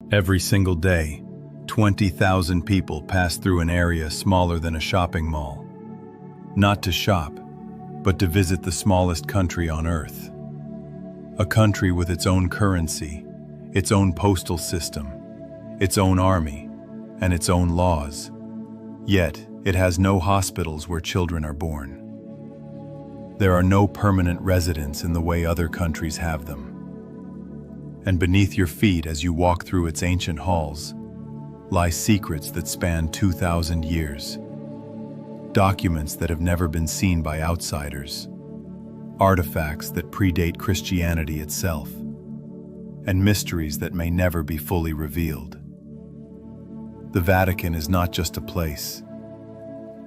Every single day, 20,000 people pass through an area smaller than a shopping mall. Not to shop, but to visit the smallest country on Earth. A country with its own currency, its own postal system, its own army, and its own laws. Yet, it has no hospitals where children are born. There are no permanent residents in the way other countries have them. And beneath your feet as you walk through its ancient halls, lie secrets that span 2,000 years. Documents that have never been seen by outsiders. Artifacts that predate Christianity itself. And mysteries that may never be fully revealed. The Vatican is not just a place.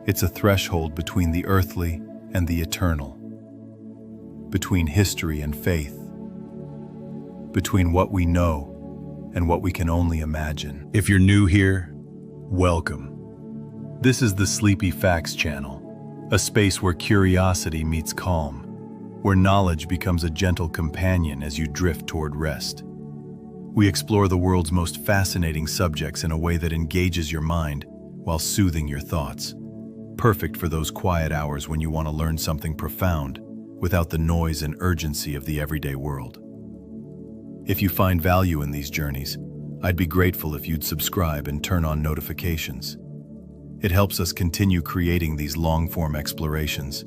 It's a threshold between the earthly and the eternal. Between history and faith. Between what we know and what we can only imagine. If you're new here, welcome. This is the Sleepy Facts channel, a space where curiosity meets calm, where knowledge becomes a gentle companion as you drift toward rest. We explore the world's most fascinating subjects in a way that engages your mind while soothing your thoughts. Perfect for those quiet hours when you want to learn something profound without the noise and urgency of the everyday world. If you find value in these journeys, I'd be grateful if you'd subscribe and turn on notifications. It helps us continue creating these long-form explorations,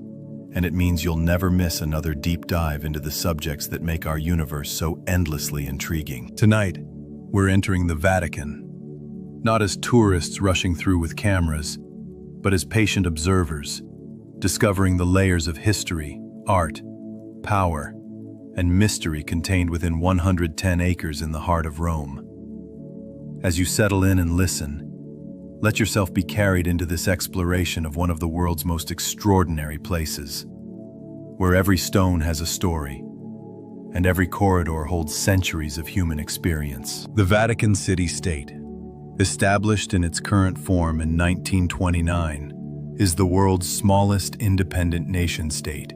and it means you'll never miss another deep dive into the subjects that make our universe so endlessly intriguing. Tonight, we're entering the Vatican, not as tourists rushing through with cameras, but as patient observers, discovering the layers of history, art, power, and mystery contained within 110 acres in the heart of Rome. As you settle in and listen, let yourself be carried into this exploration of one of the world's most extraordinary places, where every stone has a story, and every corridor holds centuries of human experience. The Vatican City-State, established in its current form in 1929, is the world's smallest independent nation-state,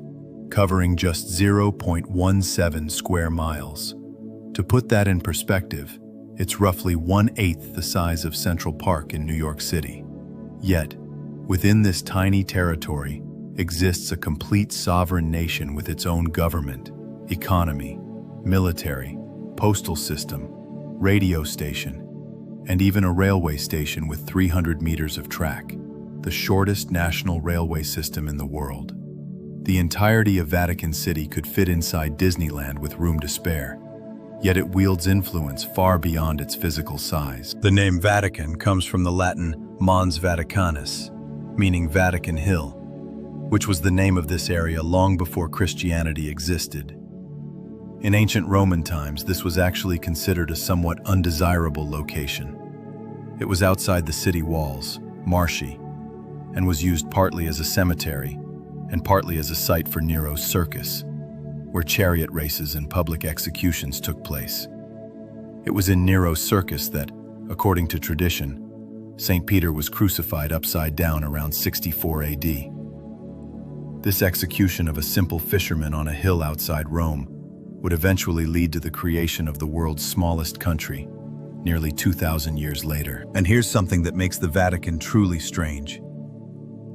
covering just 0.17 square miles. To put that in perspective, it's roughly 1/8 the size of Central Park in New York City. Yet, within this tiny territory exists a complete sovereign nation with its own government, economy, military, postal system, radio station, and even a railway station with 300 meters of track, the shortest national railway system in the world. The entirety of Vatican City could fit inside Disneyland with room to spare, yet it wields influence far beyond its physical size. The name Vatican comes from the Latin Mons Vaticanus, meaning Vatican Hill, which was the name of this area long before Christianity existed. In ancient Roman times, this was actually considered a somewhat undesirable location. It was outside the city walls, marshy, and was used partly as a cemetery and partly as a site for Nero's circus, where chariot races and public executions took place. It was in Nero's circus that, according to tradition, St. Peter was crucified upside down around 64 AD. This execution of a simple fisherman on a hill outside Rome would eventually lead to the creation of the world's smallest country, nearly 2,000 years later. And here's something that makes the Vatican truly strange.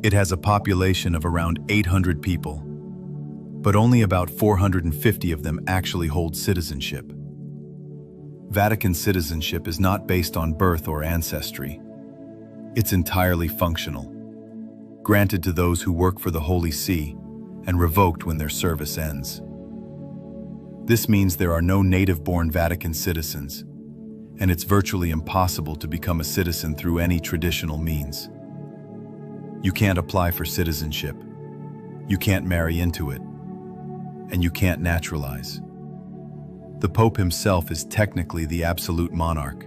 It has a population of around 800 people, but only about 450 of them actually hold citizenship. Vatican citizenship is not based on birth or ancestry. It's entirely functional, granted to those who work for the Holy See and revoked when their service ends. This means there are no native-born Vatican citizens, and it's virtually impossible to become a citizen through any traditional means. You can't apply for citizenship, you can't marry into it, and you can't naturalize. The Pope himself is technically the absolute monarch,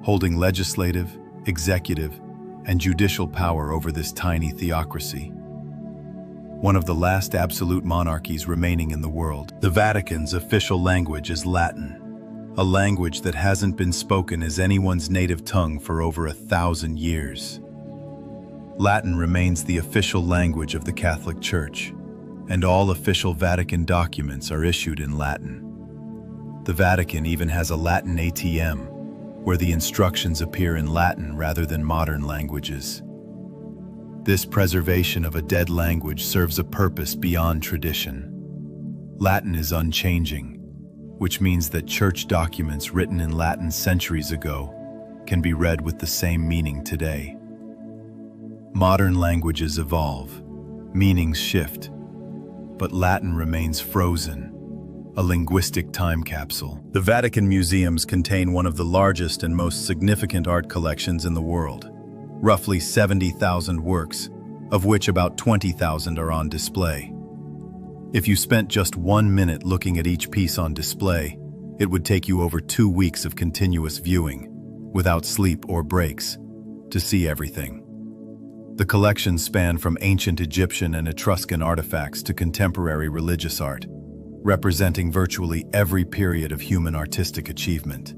holding legislative, executive, and judicial power over this tiny theocracy. One of the last absolute monarchies remaining in the world. The Vatican's official language is Latin, a language that hasn't been spoken as anyone's native tongue for over 1,000 years. Latin remains the official language of the Catholic Church, and all official Vatican documents are issued in Latin. The Vatican even has a Latin ATM, where the instructions appear in Latin rather than modern languages. This preservation of a dead language serves a purpose beyond tradition. Latin is unchanging, which means that church documents written in Latin centuries ago can be read with the same meaning today. Modern languages evolve, meanings shift, but Latin remains frozen, a linguistic time capsule. The Vatican museums contain one of the largest and most significant art collections in the world, roughly 70,000 works, of which about 20,000 are on display. If you spent just 1 minute looking at each piece on display, it would take you over 2 weeks of continuous viewing, without sleep or breaks, to see everything. The collections span from ancient Egyptian and Etruscan artifacts to contemporary religious art, representing virtually every period of human artistic achievement.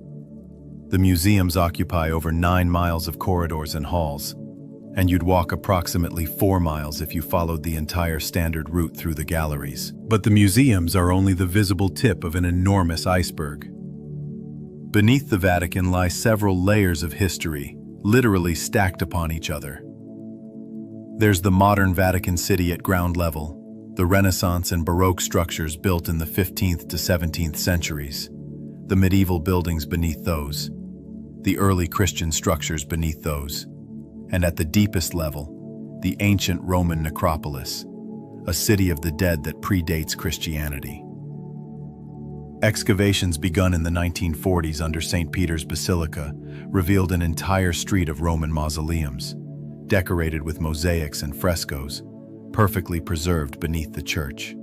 The museums occupy over 9 miles of corridors and halls, and you'd walk approximately 4 miles if you followed the entire standard route through the galleries. But the museums are only the visible tip of an enormous iceberg. Beneath the Vatican lie several layers of history, literally stacked upon each other. There's the modern Vatican City at ground level, the Renaissance and Baroque structures built in the 15th to 17th centuries, the medieval buildings beneath those, the early Christian structures beneath those, and at the deepest level, the ancient Roman necropolis, a city of the dead that predates Christianity. Excavations begun in the 1940s under St. Peter's Basilica revealed an entire street of Roman mausoleums, decorated with mosaics and frescoes, perfectly preserved beneath the church.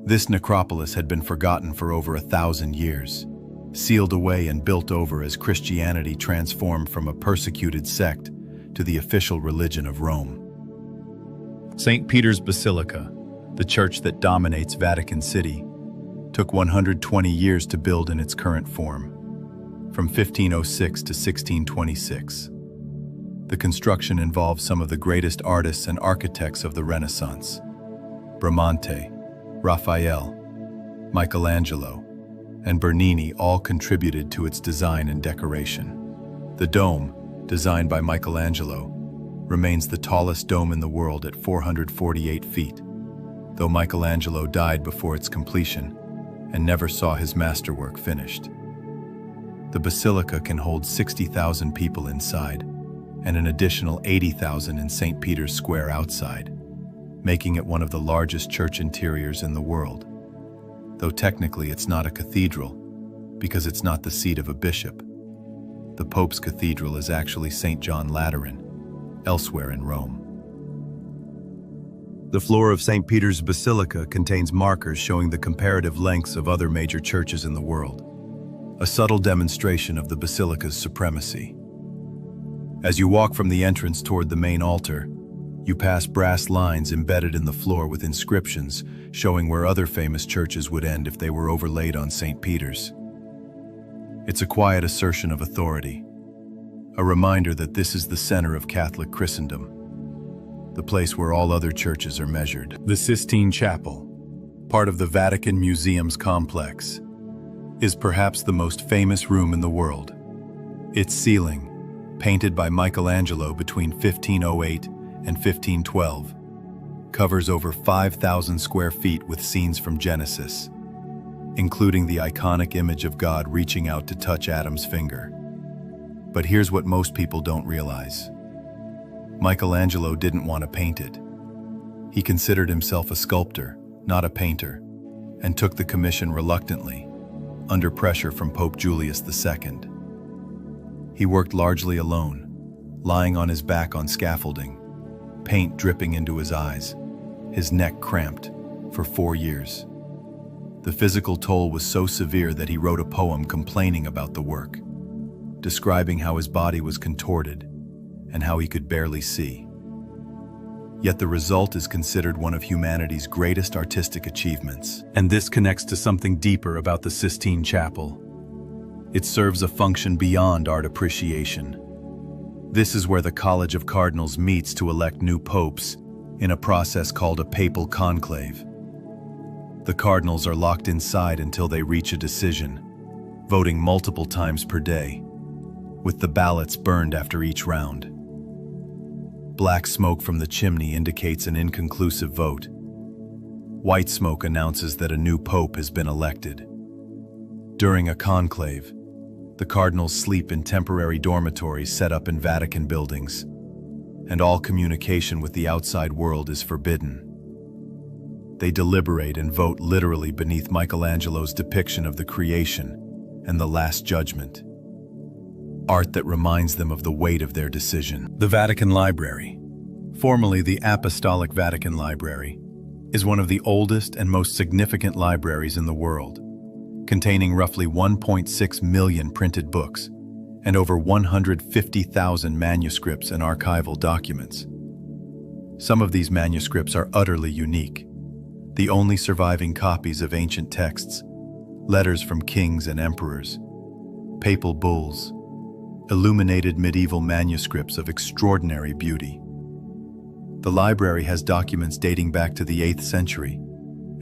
This necropolis had been forgotten for over 1,000 years, sealed away and built over as Christianity transformed from a persecuted sect to the official religion of Rome. St. Peter's Basilica, the church that dominates Vatican City, took 120 years to build in its current form, from 1506 to 1626. The construction involved some of the greatest artists and architects of the Renaissance. Bramante, Raphael, Michelangelo, and Bernini all contributed to its design and decoration. The dome, designed by Michelangelo, remains the tallest dome in the world at 448 feet, though Michelangelo died before its completion and never saw his masterwork finished. The basilica can hold 60,000 people inside, and an additional 80,000 in St. Peter's Square outside, making it one of the largest church interiors in the world. Though technically it's not a cathedral, because it's not the seat of a bishop. The Pope's cathedral is actually St. John Lateran, elsewhere in Rome. The floor of St. Peter's Basilica contains markers showing the comparative lengths of other major churches in the world, a subtle demonstration of the basilica's supremacy. As you walk from the entrance toward the main altar, you pass brass lines embedded in the floor with inscriptions showing where other famous churches would end if they were overlaid on St. Peter's. It's a quiet assertion of authority, a reminder that this is the center of Catholic Christendom, the place where all other churches are measured. The Sistine Chapel, part of the Vatican Museum's complex, is perhaps the most famous room in the world. Its ceiling, painted by Michelangelo between 1508 and 1512, covers over 5,000 square feet with scenes from Genesis, including the iconic image of God reaching out to touch Adam's finger. But here's what most people don't realize. Michelangelo didn't want to paint it. He considered himself a sculptor, not a painter, and took the commission reluctantly, under pressure from Pope Julius II. He worked largely alone, lying on his back on scaffolding, paint dripping into his eyes, his neck cramped, for 4 years. The physical toll was so severe that he wrote a poem complaining about the work, describing how his body was contorted and how he could barely see. Yet the result is considered one of humanity's greatest artistic achievements. And this connects to something deeper about the Sistine Chapel. It serves a function beyond art appreciation. This is where the College of Cardinals meets to elect new popes in a process called a papal conclave. The cardinals are locked inside until they reach a decision, voting multiple times per day, with the ballots burned after each round. Black smoke from the chimney indicates an inconclusive vote. White smoke announces that a new pope has been elected. During a conclave, the cardinals sleep in temporary dormitories set up in Vatican buildings, and all communication with the outside world is forbidden. They deliberate and vote literally beneath Michelangelo's depiction of the creation and the Last Judgment, art that reminds them of the weight of their decision. The Vatican Library, formerly the Apostolic Vatican Library, is one of the oldest and most significant libraries in the world, containing roughly 1.6 million printed books and over 150,000 manuscripts and archival documents. Some of these manuscripts are utterly unique, the only surviving copies of ancient texts, letters from kings and emperors, papal bulls, illuminated medieval manuscripts of extraordinary beauty. The library has documents dating back to the 8th century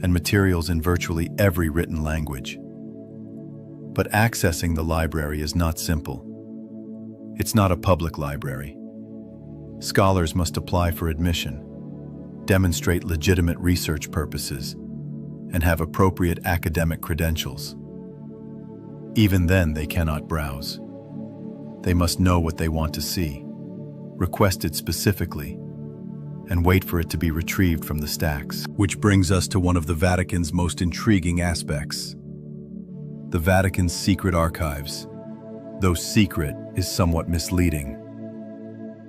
and materials in virtually every written language. But accessing the library is not simple. It's not a public library. Scholars must apply for admission, demonstrate legitimate research purposes, and have appropriate academic credentials. Even then, they cannot browse. They must know what they want to see, request it specifically, and wait for it to be retrieved from the stacks. Which brings us to one of the Vatican's most intriguing aspects: the Vatican's secret archives. Though secret is somewhat misleading.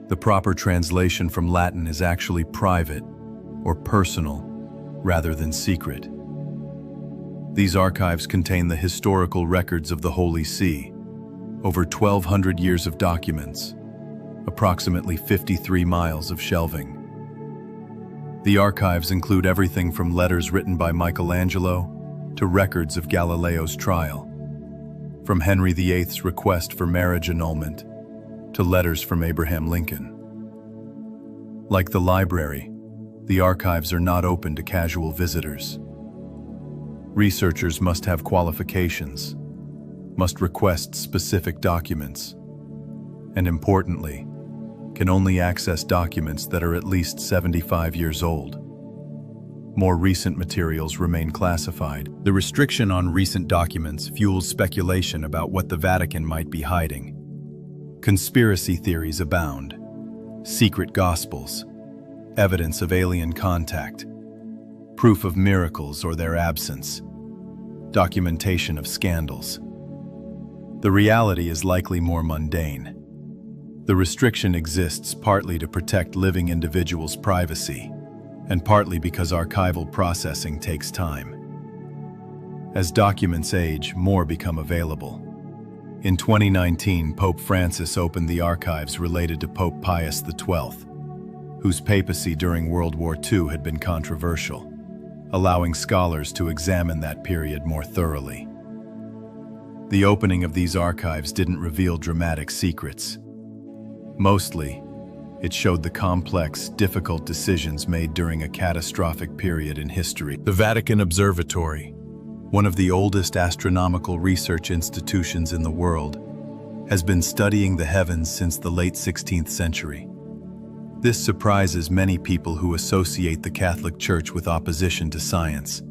The proper translation from Latin is actually private or personal rather than secret. These archives contain the historical records of the Holy See, over 1,200 years of documents, approximately 53 miles of shelving. The archives include everything from letters written by Michelangelo to records of Galileo's trial, from Henry VIII's request for marriage annulment to letters from Abraham Lincoln. Like the library, the archives are not open to casual visitors. Researchers must have qualifications, must request specific documents, and importantly, can only access documents that are at least 75 years old. More recent materials remain classified. The restriction on recent documents fuels speculation about what the Vatican might be hiding. Conspiracy theories abound. Secret gospels, evidence of alien contact, proof of miracles or their absence, documentation of scandals. The reality is likely more mundane. The restriction exists partly to protect living individuals' privacy, and partly because archival processing takes time. As documents age, more become available. In 2019, Pope Francis opened the archives related to Pope Pius XII, whose papacy during World War II had been controversial, allowing scholars to examine that period more thoroughly. The opening of these archives didn't reveal dramatic secrets. Mostly, it showed the complex, difficult decisions made during a catastrophic period in history. The Vatican Observatory, one of the oldest astronomical research institutions in the world, has been studying the heavens since the late 16th century. This surprises many people who associate the Catholic Church with opposition to science,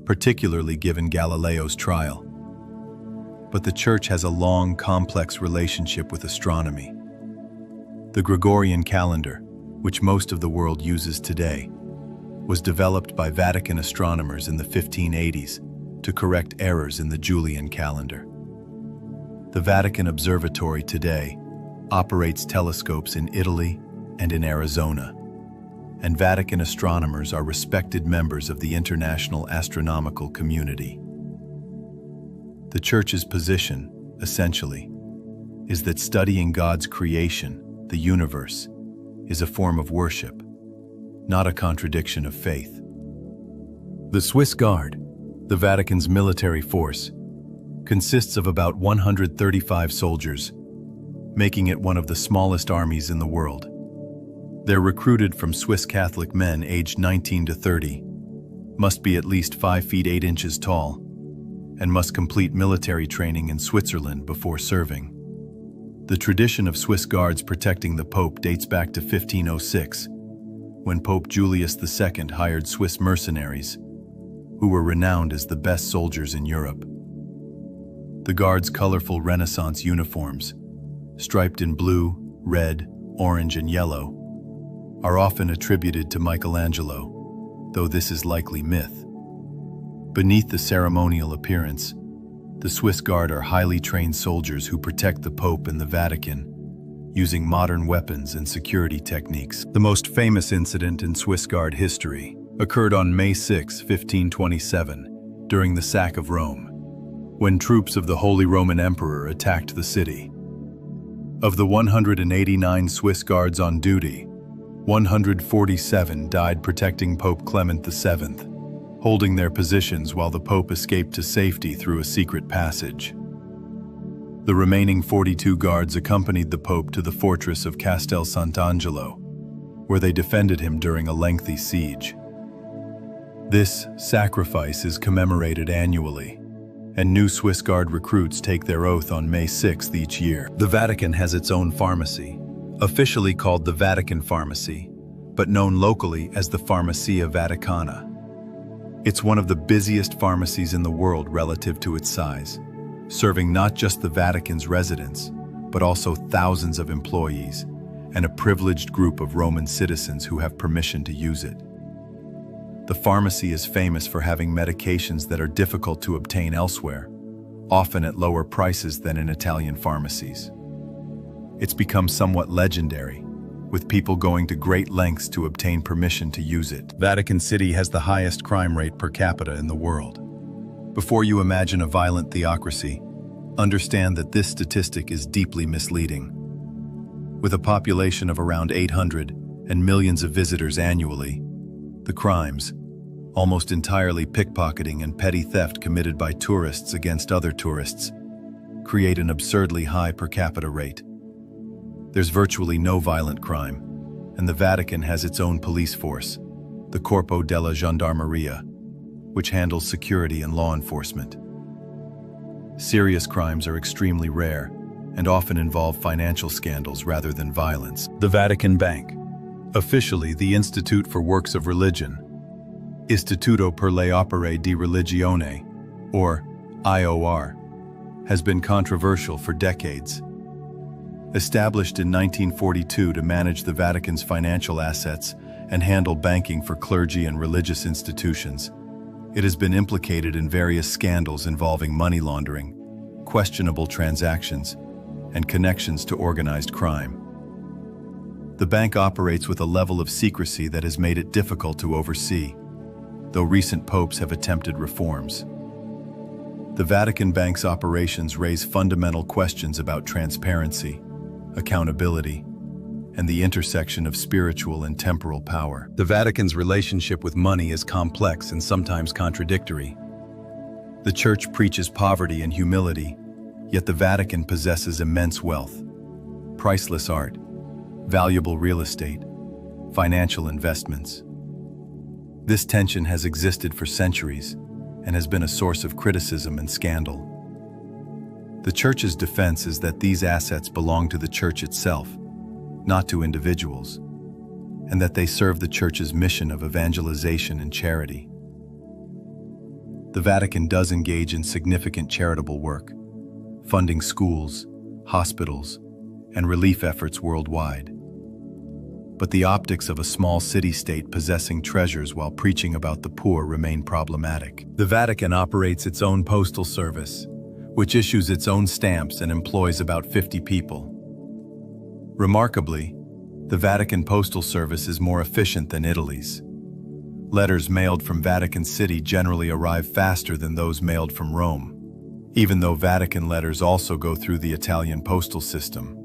particularly given Galileo's trial. But the Church has a long, complex relationship with astronomy. The Gregorian calendar, which most of the world uses today, was developed by Vatican astronomers in the 1580s to correct errors in the Julian calendar. The Vatican Observatory today operates telescopes in Italy and in Arizona, and Vatican astronomers are respected members of the international astronomical community. The Church's position, essentially, is that studying God's creation, the universe, is a form of worship, not a contradiction of faith. The Swiss Guard, the Vatican's military force, consists of about 135 soldiers, making it one of the smallest armies in the world. They're recruited from Swiss Catholic men aged 19 to 30, must be at least 5 feet 8 inches tall, and must complete military training in Switzerland before serving. The tradition of Swiss guards protecting the Pope dates back to 1506, when Pope Julius II hired Swiss mercenaries, who were renowned as the best soldiers in Europe. The guards' colorful Renaissance uniforms, striped in blue, red, orange, and yellow, are often attributed to Michelangelo, though this is likely myth. Beneath the ceremonial appearance, the Swiss Guard are highly trained soldiers who protect the Pope and the Vatican, using modern weapons and security techniques. The most famous incident in Swiss Guard history occurred on May 6, 1527, during the sack of Rome, when troops of the Holy Roman Emperor attacked the city. Of the 189 Swiss Guards on duty, 147 died protecting Pope Clement VII, holding their positions while the Pope escaped to safety through a secret passage. The remaining 42 guards accompanied the Pope to the fortress of Castel Sant'Angelo, where they defended him during a lengthy siege. This sacrifice is commemorated annually, and new Swiss Guard recruits take their oath on May 6th each year. The Vatican has its own pharmacy, officially called the Vatican Pharmacy, but known locally as the Farmacia Vaticana. It's one of the busiest pharmacies in the world relative to its size, serving not just the Vatican's residents, but also thousands of employees and a privileged group of Roman citizens who have permission to use it. The pharmacy is famous for having medications that are difficult to obtain elsewhere, often at lower prices than in Italian pharmacies. It's become somewhat legendary, with people going to great lengths to obtain permission to use it. Vatican City has the highest crime rate per capita in the world. Before you imagine a violent theocracy, understand that this statistic is deeply misleading. With a population of around 800 and millions of visitors annually, the crimes, almost entirely pickpocketing and petty theft committed by tourists against other tourists, create an absurdly high per capita rate. There's virtually no violent crime, and the Vatican has its own police force, the Corpo della Gendarmeria, which handles security and law enforcement. Serious crimes are extremely rare and often involve financial scandals rather than violence. The Vatican Bank, officially the Institute for Works of Religion, Istituto per le Opere di Religione, or IOR, has been controversial for decades. Established in 1942 to manage the Vatican's financial assets and handle banking for clergy and religious institutions, it has been implicated in various scandals involving money laundering, questionable transactions, and connections to organized crime. The bank operates with a level of secrecy that has made it difficult to oversee, though recent popes have attempted reforms. The Vatican Bank's operations raise fundamental questions about transparency, accountability, and the intersection of spiritual and temporal power. The Vatican's relationship with money is complex and sometimes contradictory. The Church preaches poverty and humility, yet the Vatican possesses immense wealth, priceless art, valuable real estate, financial investments. This tension has existed for centuries and has been a source of criticism and scandal. The Church's defense is that these assets belong to the Church itself, not to individuals, and that they serve the Church's mission of evangelization and charity. The Vatican does engage in significant charitable work, funding schools, hospitals, and relief efforts worldwide. But the optics of a small city-state possessing treasures while preaching about the poor remain problematic. The Vatican operates its own postal service, which issues its own stamps and employs about 50 people. Remarkably, the Vatican Postal Service is more efficient than Italy's. Letters mailed from Vatican City generally arrive faster than those mailed from Rome, even though Vatican letters also go through the Italian postal system.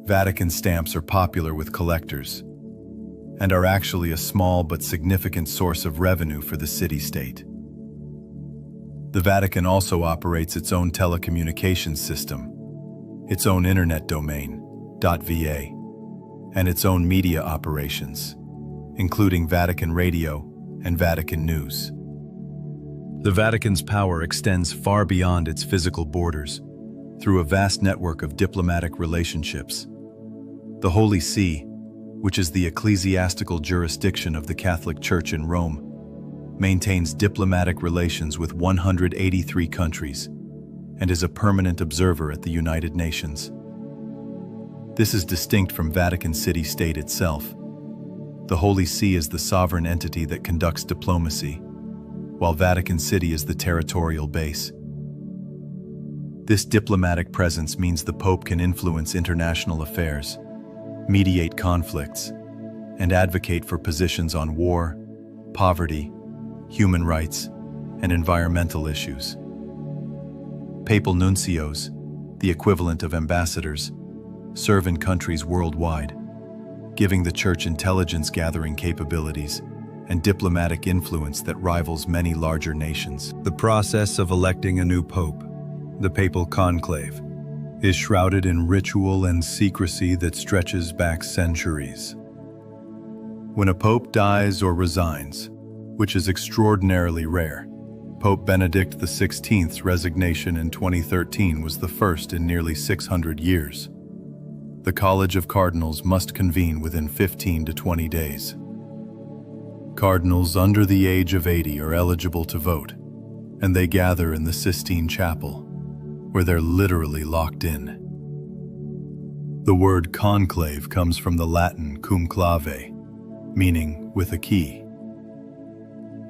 Vatican stamps are popular with collectors and are actually a small but significant source of revenue for the city-state. The Vatican also operates its own telecommunications system, its own internet domain, .va, and its own media operations, including Vatican Radio and Vatican News. The Vatican's power extends far beyond its physical borders, through a vast network of diplomatic relationships. The Holy See, which is the ecclesiastical jurisdiction of the Catholic Church in Rome, maintains diplomatic relations with 183 countries and is a permanent observer at the United Nations. This is distinct from Vatican City State itself. The Holy See is the sovereign entity that conducts diplomacy, while Vatican City is the territorial base. This diplomatic presence means the Pope can influence international affairs, mediate conflicts, and advocate for positions on war, poverty, human rights, and environmental issues. Papal nuncios, the equivalent of ambassadors, serve in countries worldwide, giving the Church intelligence-gathering capabilities and diplomatic influence that rivals many larger nations. The process of electing a new pope, the papal conclave, is shrouded in ritual and secrecy that stretches back centuries. When a pope dies or resigns, which is extraordinarily rare, Pope Benedict XVI's resignation in 2013 was the first in nearly 600 years. The College of Cardinals must convene within 15 to 20 days. Cardinals under the age of 80 are eligible to vote, and they gather in the Sistine Chapel, where they're literally locked in. The word conclave comes from the Latin cum clave, meaning with a key.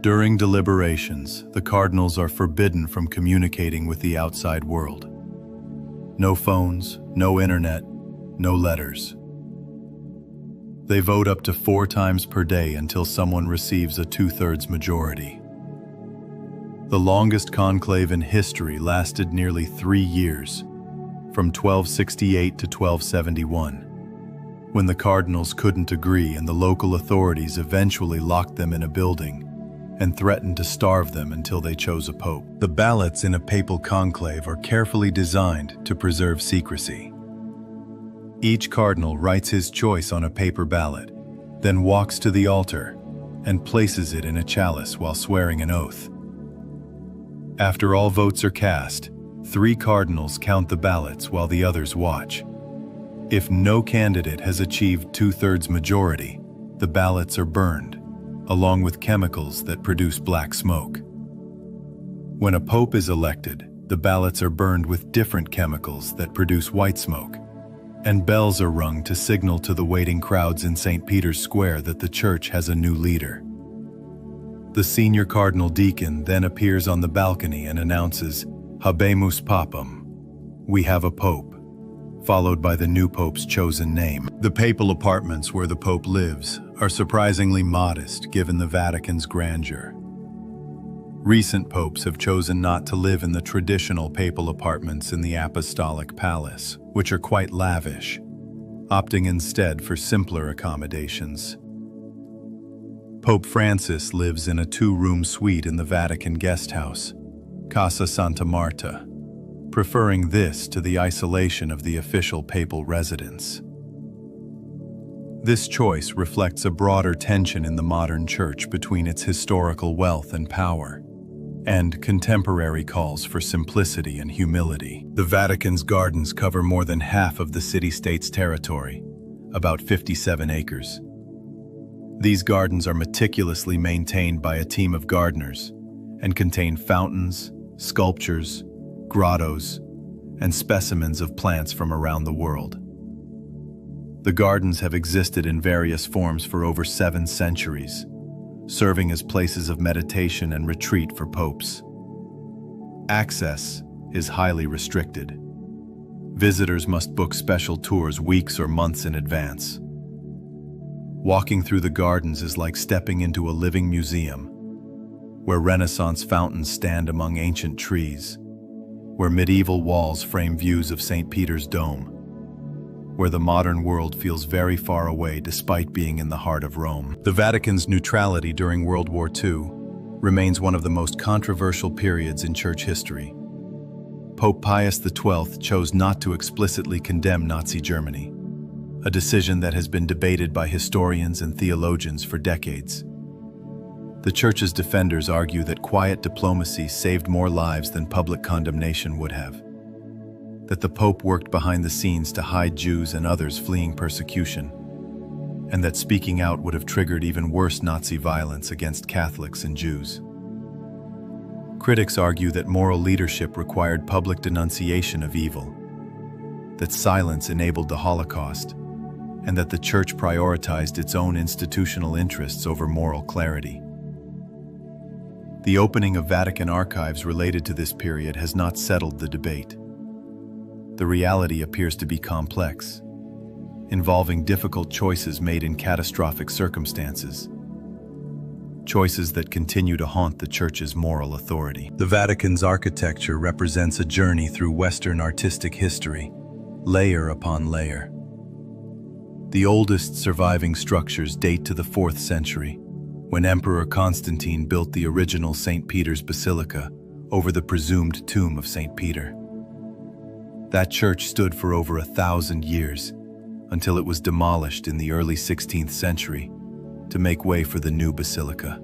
During deliberations, the cardinals are forbidden from communicating with the outside world. No phones, no internet, no letters. They vote up to 4 times per day until someone receives a 2/3 majority. The longest conclave in history lasted nearly 3 years, from 1268 to 1271, when the cardinals couldn't agree and the local authorities eventually locked them in a building and threatened to starve them until they chose a pope. The ballots in a papal conclave are carefully designed to preserve secrecy. Each cardinal writes his choice on a paper ballot, then walks to the altar and places it in a chalice while swearing an oath. After all votes are cast, 3 cardinals count the ballots while the others watch. If no candidate has achieved 2/3 majority, the ballots are burned, along with chemicals that produce black smoke. When a pope is elected, the ballots are burned with different chemicals that produce white smoke, and bells are rung to signal to the waiting crowds in St. Peter's Square that the church has a new leader. The senior cardinal deacon then appears on the balcony and announces, "Habemus Papam," we have a pope, followed by the new pope's chosen name. The papal apartments where the pope lives are surprisingly modest given the Vatican's grandeur. Recent popes have chosen not to live in the traditional papal apartments in the Apostolic Palace, which are quite lavish, opting instead for simpler accommodations. Pope Francis lives in a 2-room suite in the Vatican guest house, Casa Santa Marta, preferring this to the isolation of the official papal residence. This choice reflects a broader tension in the modern church between its historical wealth and power, and contemporary calls for simplicity and humility. The Vatican's gardens cover more than half of the city-state's territory, about 57 acres. These gardens are meticulously maintained by a team of gardeners and contain fountains, sculptures, grottos, and specimens of plants from around the world. The gardens have existed in various forms for over 7 centuries, serving as places of meditation and retreat for popes. Access is highly restricted. Visitors must book special tours weeks or months in advance. Walking through the gardens is like stepping into a living museum, where Renaissance fountains stand among ancient trees, where medieval walls frame views of St. Peter's Dome, where the modern world feels very far away despite being in the heart of Rome. The Vatican's neutrality during World War II remains one of the most controversial periods in church history. Pope Pius XII chose not to explicitly condemn Nazi Germany, a decision that has been debated by historians and theologians for decades. The Church's defenders argue that quiet diplomacy saved more lives than public condemnation would have. that the Pope worked behind the scenes to hide Jews and others fleeing persecution, and that speaking out would have triggered even worse Nazi violence against Catholics and Jews. Critics argue that moral leadership required public denunciation of evil, that silence enabled the Holocaust, and that the Church prioritized its own institutional interests over moral clarity. The opening of Vatican archives related to this period has not settled the debate. The reality appears to be complex, involving difficult choices made in catastrophic circumstances, choices that continue to haunt the Church's moral authority. The Vatican's architecture represents a journey through Western artistic history, layer upon layer. The oldest surviving structures date to the 4th century, when Emperor Constantine built the original St. Peter's Basilica over the presumed tomb of St. Peter. That church stood for over 1,000 years, until it was demolished in the early 16th century to make way for the new basilica.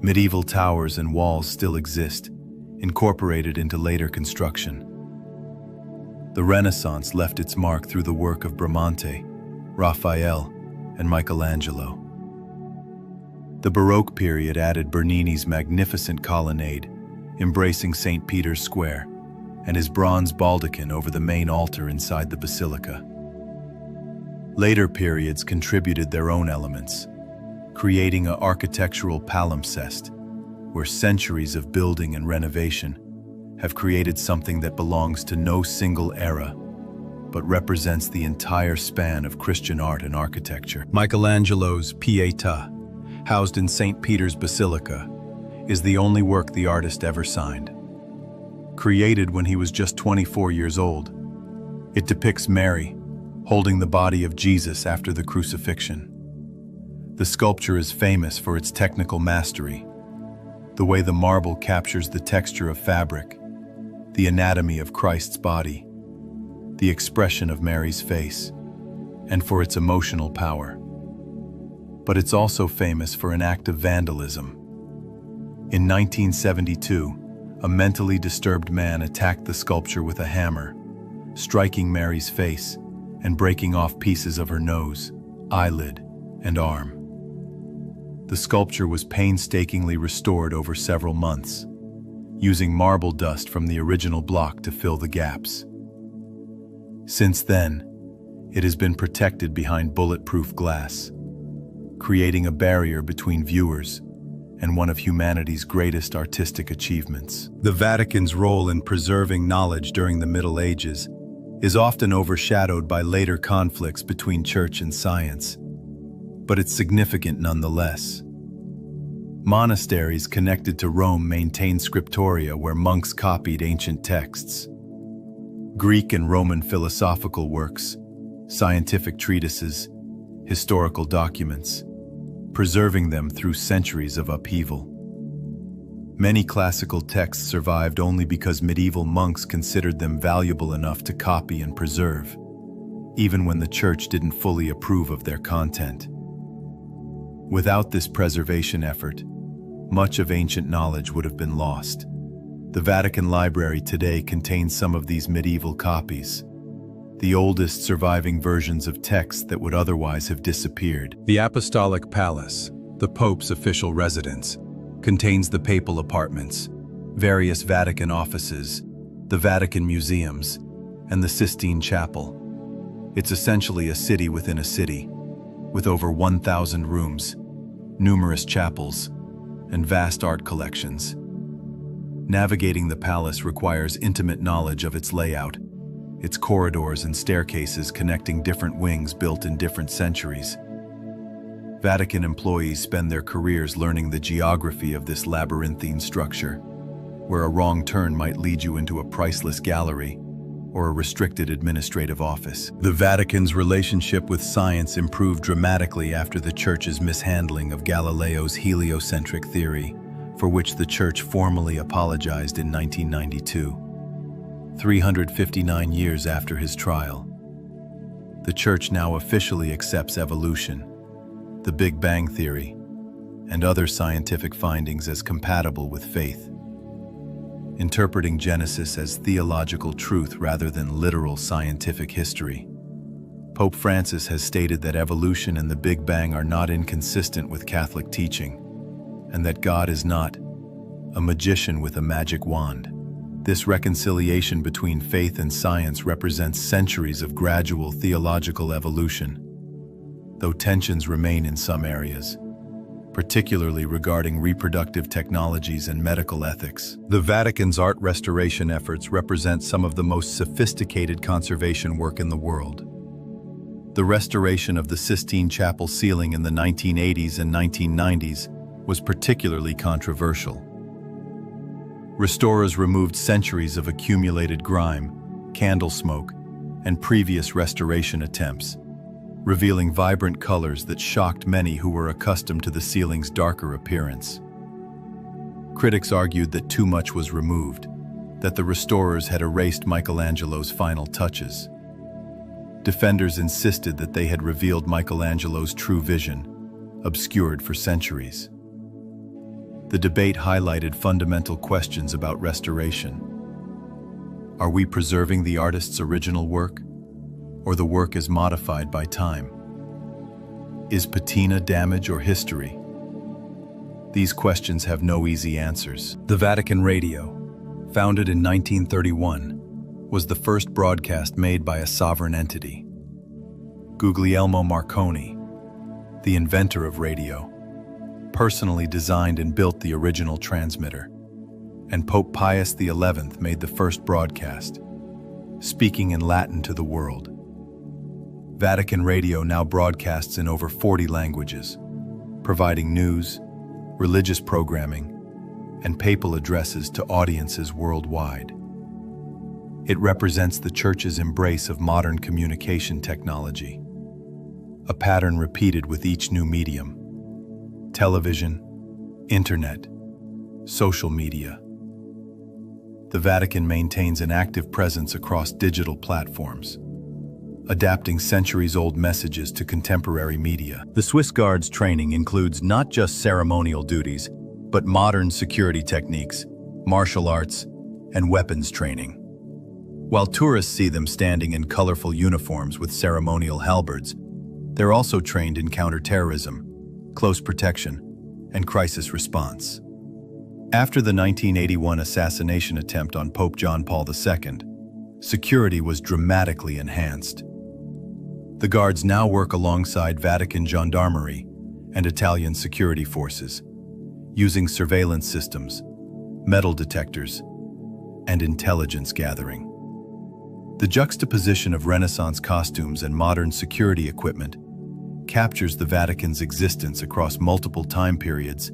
Medieval towers and walls still exist, incorporated into later construction. The Renaissance left its mark through the work of Bramante, Raphael, and Michelangelo. The Baroque period added Bernini's magnificent colonnade, embracing St. Peter's Square, and his bronze baldachin over the main altar inside the basilica. Later periods contributed their own elements, creating an architectural palimpsest, where centuries of building and renovation have created something that belongs to no single era, but represents the entire span of Christian art and architecture. Michelangelo's Pietà, housed in St. Peter's Basilica, is the only work the artist ever signed. Created when he was just 24 years old, it depicts Mary holding the body of Jesus after the crucifixion. The sculpture is famous for its technical mastery, the way the marble captures the texture of fabric, the anatomy of Christ's body, the expression of Mary's face, and for its emotional power. But it's also famous for an act of vandalism. In 1972, a mentally disturbed man attacked the sculpture with a hammer, striking Mary's face and breaking off pieces of her nose, eyelid, and arm. The sculpture was painstakingly restored over several months, using marble dust from the original block to fill the gaps. Since then, it has been protected behind bulletproof glass, creating a barrier between viewers and one of humanity's greatest artistic achievements. The Vatican's role in preserving knowledge during the Middle Ages is often overshadowed by later conflicts between church and science, but it's significant nonetheless. Monasteries connected to Rome maintained scriptoria where monks copied ancient texts. Greek and Roman philosophical works, scientific treatises, historical documents, preserving them through centuries of upheaval. Many classical texts survived only because medieval monks considered them valuable enough to copy and preserve, even when the church didn't fully approve of their content. Without this preservation effort, much of ancient knowledge would have been lost. The Vatican Library today contains some of these medieval copies, the oldest surviving versions of texts that would otherwise have disappeared. The Apostolic Palace, the Pope's official residence, contains the papal apartments, various Vatican offices, the Vatican museums, and the Sistine Chapel. It's essentially a city within a city, with over 1,000 rooms, numerous chapels, and vast art collections. Navigating the palace requires intimate knowledge of its layout, its corridors and staircases connecting different wings built in different centuries. Vatican employees spend their careers learning the geography of this labyrinthine structure, where a wrong turn might lead you into a priceless gallery or a restricted administrative office. The Vatican's relationship with science improved dramatically after the Church's mishandling of Galileo's heliocentric theory, for which the Church formally apologized in 1992. 359 years after his trial, the Church now officially accepts evolution, the Big Bang Theory, and other scientific findings as compatible with faith. interpreting Genesis as theological truth rather than literal scientific history. Pope Francis has stated that evolution and the Big Bang are not inconsistent with Catholic teaching, and that God is not a magician with a magic wand. This reconciliation between faith and science represents centuries of gradual theological evolution, though tensions remain in some areas, particularly regarding reproductive technologies and medical ethics. The Vatican's art restoration efforts represent some of the most sophisticated conservation work in the world. The restoration of the Sistine Chapel ceiling in the 1980s and 1990s was particularly controversial. Restorers removed centuries of accumulated grime, candle smoke, and previous restoration attempts, revealing vibrant colors that shocked many who were accustomed to the ceiling's darker appearance. Critics argued that too much was removed, that the restorers had erased Michelangelo's final touches. Defenders insisted that they had revealed Michelangelo's true vision, obscured for centuries. The debate highlighted fundamental questions about restoration. Are we preserving the artist's original work, or the work is modified by time? Is patina damage or history? These questions have no easy answers. The Vatican Radio, founded in 1931, was the first broadcast made by a sovereign entity. Guglielmo Marconi, the inventor of radio, personally designed and built the original transmitter, and Pope Pius XI made the first broadcast, speaking in Latin to the world. Vatican Radio now broadcasts in over 40 languages, providing news, religious programming, and papal addresses to audiences worldwide. It represents the Church's embrace of modern communication technology, a pattern repeated with each new medium: television, internet, social media. The Vatican maintains an active presence across digital platforms, adapting centuries-old messages to contemporary media. The Swiss Guard's training includes not just ceremonial duties, but modern security techniques, martial arts, and weapons training. While tourists see them standing in colorful uniforms with ceremonial halberds, they're also trained in counterterrorism, close protection, and crisis response. After the 1981 assassination attempt on Pope John Paul II, security was dramatically enhanced. The Guards now work alongside Vatican gendarmerie and Italian security forces, using surveillance systems, metal detectors, and intelligence gathering. The juxtaposition of Renaissance costumes and modern security equipment captures the Vatican's existence across multiple time periods